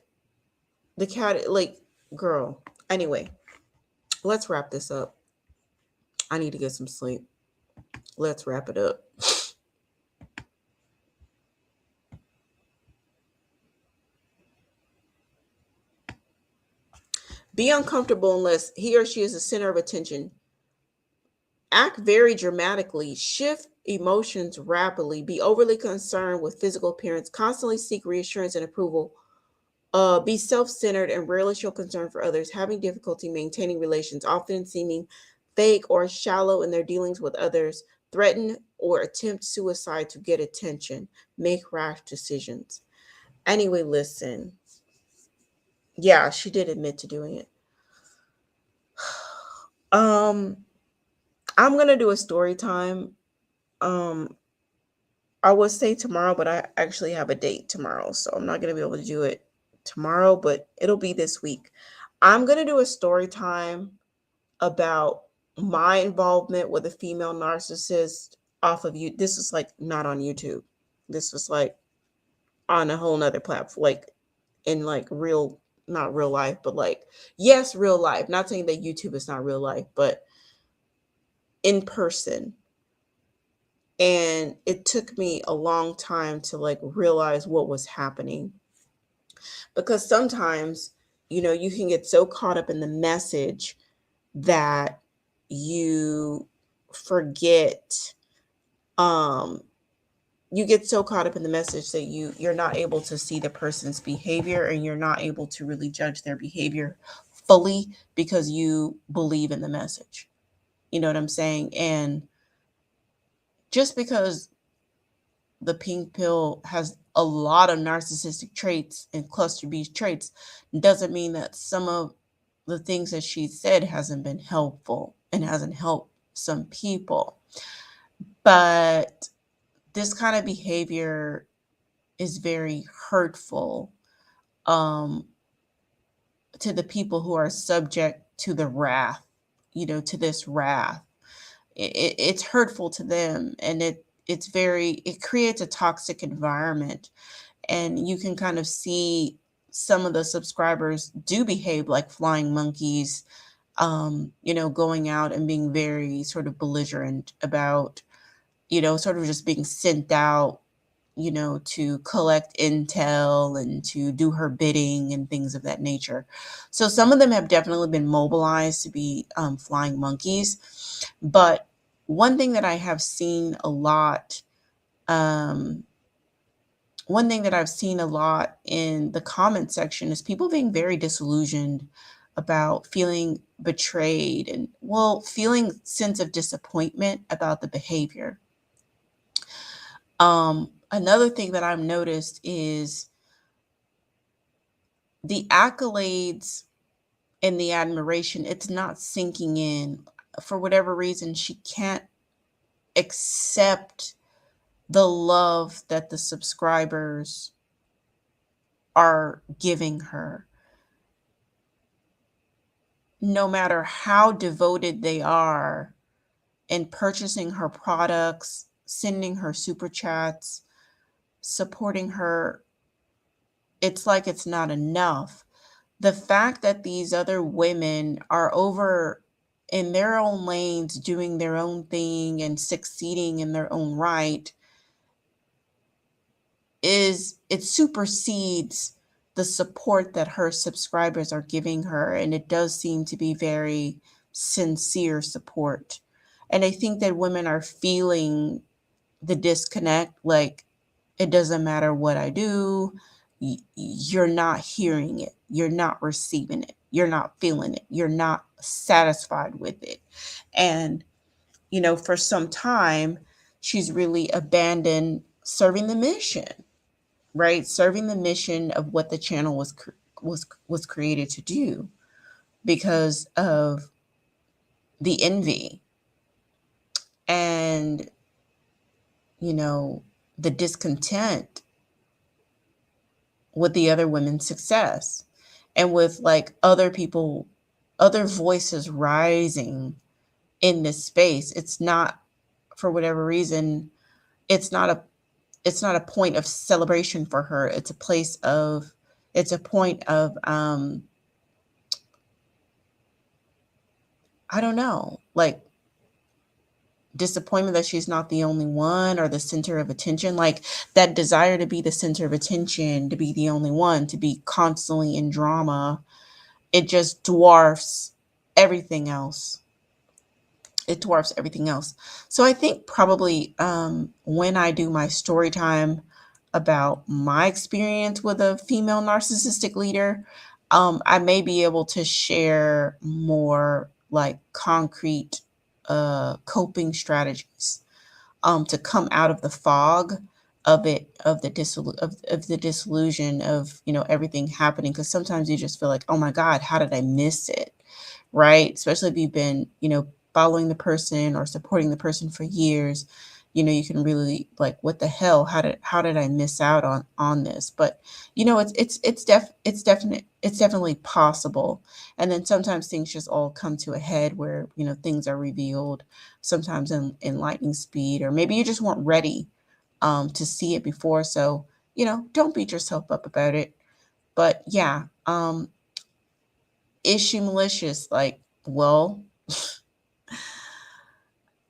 Speaker 1: the cat, like, girl. Anyway, let's wrap this up. I need to get some sleep. Let's wrap it up. Be uncomfortable unless he or she is the center of attention. Act very dramatically. Shift emotions rapidly. Be overly concerned with physical appearance. Constantly seek reassurance and approval. Be self-centered and rarely show concern for others. Having difficulty maintaining relations, often seeming fake or shallow in their dealings with others. Threaten or attempt suicide to get attention. Make rash decisions. Anyway, listen. Yeah, she did admit to doing it. Um, I'm gonna do a story time. Um, I would say tomorrow, but I actually have a date tomorrow, so I'm not going to be able to do it tomorrow, but it'll be this week. I'm going to do a story time about my involvement with a female narcissist off of you. This is like not on YouTube. This was like on a whole nother platform, like in like real, not real life, but like, yes, real life. Not saying that YouTube is not real life, but in person. And it took me a long time to like realize what was happening, because sometimes, you can get so caught up in the message that you forget, um you get so caught up in the message that you're not able to see the person's behavior, and you're not able to really judge their behavior fully because you believe in the message. You know what I'm saying? And just because the pink pill has a lot of narcissistic traits and cluster B traits doesn't mean that some of the things that she said hasn't been helpful and hasn't helped some people. But this kind of behavior is very hurtful, um, to the people who are subject to the wrath, to this wrath. It's hurtful to them, and it creates a toxic environment. And you can kind of see some of the subscribers do behave like flying monkeys, going out and being very sort of belligerent about, sort of just being sent out, to collect intel and to do her bidding and things of that nature. So some of them have definitely been mobilized to be flying monkeys. But one thing that I have seen a lot, um, one thing that I've seen a lot in the comment section is people being very disillusioned about feeling betrayed and, well, feeling sense of disappointment about the behavior. Another thing that I've noticed is the accolades and the admiration, it's not sinking in. For whatever reason, she can't accept the love that the subscribers are giving her. No matter how devoted they are in purchasing her products, sending her super chats, supporting her, it's like it's not enough. The fact that these other women are over in their own lanes doing their own thing and succeeding in their own right, it supersedes the support that her subscribers are giving her, and it does seem to be very sincere support. And I think that women are feeling the disconnect, like, it doesn't matter what I do, you're not hearing it, you're not receiving it, you're not feeling it, you're not satisfied with it. And for some time she's really abandoned serving the mission, right? Serving the mission of what the channel was created to do, because of the envy and the discontent with the other women's success, and with like other people, other voices rising in this space. It's not, for whatever reason, it's not a point of celebration for her. It's a point of I don't know, like disappointment that she's not the only one or the center of attention. Like that desire to be the center of attention, to be the only one, to be constantly in drama, it just dwarfs everything else. It dwarfs everything else. So I think probably when I do my story time about my experience with a female narcissistic leader, I may be able to share more like concrete coping strategies to come out of the fog of it, of the disillusion of everything happening. Because sometimes you just feel like, oh my God, how did I miss it? Right? Especially if you've been following the person or supporting the person for years, you can really like, what the hell? How did I miss out on this? But it's definitely possible. And then sometimes things just all come to a head where, things are revealed, sometimes in lightning speed, or maybe you just weren't ready to see it before. So, don't beat yourself up about it. But yeah, is she malicious? Like, well,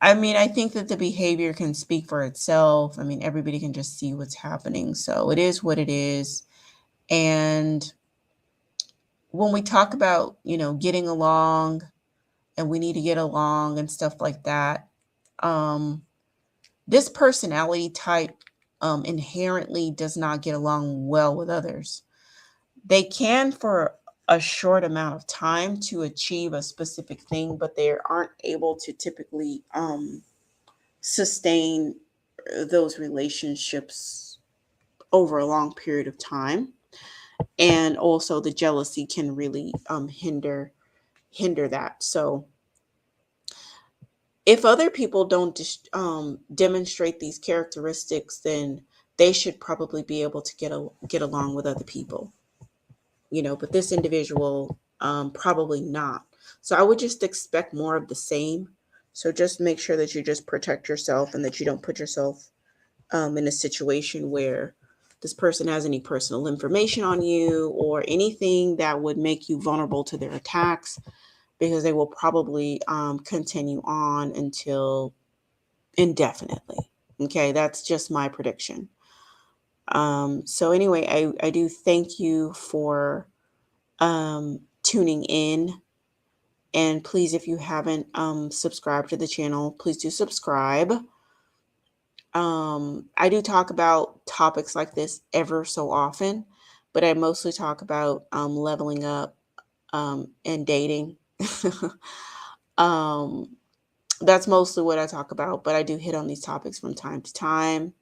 Speaker 1: I mean, I think that the behavior can speak for itself. I mean, everybody can just see what's happening. So it is what it is. And when we talk about, getting along and we need to get along and stuff like that, this personality type inherently does not get along well with others. They can for a short amount of time to achieve a specific thing, but they aren't able to typically sustain those relationships over a long period of time. And also the jealousy can really hinder that. So if other people don't demonstrate these characteristics, then they should probably be able to get along with other people, but this individual, probably not. So I would just expect more of the same. So just make sure that you just protect yourself and that you don't put yourself in a situation where this person has any personal information on you or anything that would make you vulnerable to their attacks, because they will probably continue on until indefinitely. Okay, that's just my prediction. So anyway, I do thank you for tuning in. And please, if you haven't subscribed to the channel, please do subscribe. I do talk about topics like this ever so often, but I mostly talk about leveling up and dating. um, that's mostly what I talk about, but I do hit on these topics from time to time.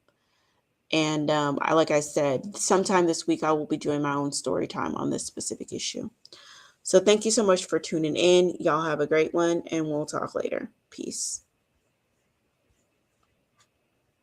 Speaker 1: And like I said, sometime this week I will be doing my own story time on this specific issue. So thank you so much for tuning in. Y'all have a great one, and we'll talk later. Peace.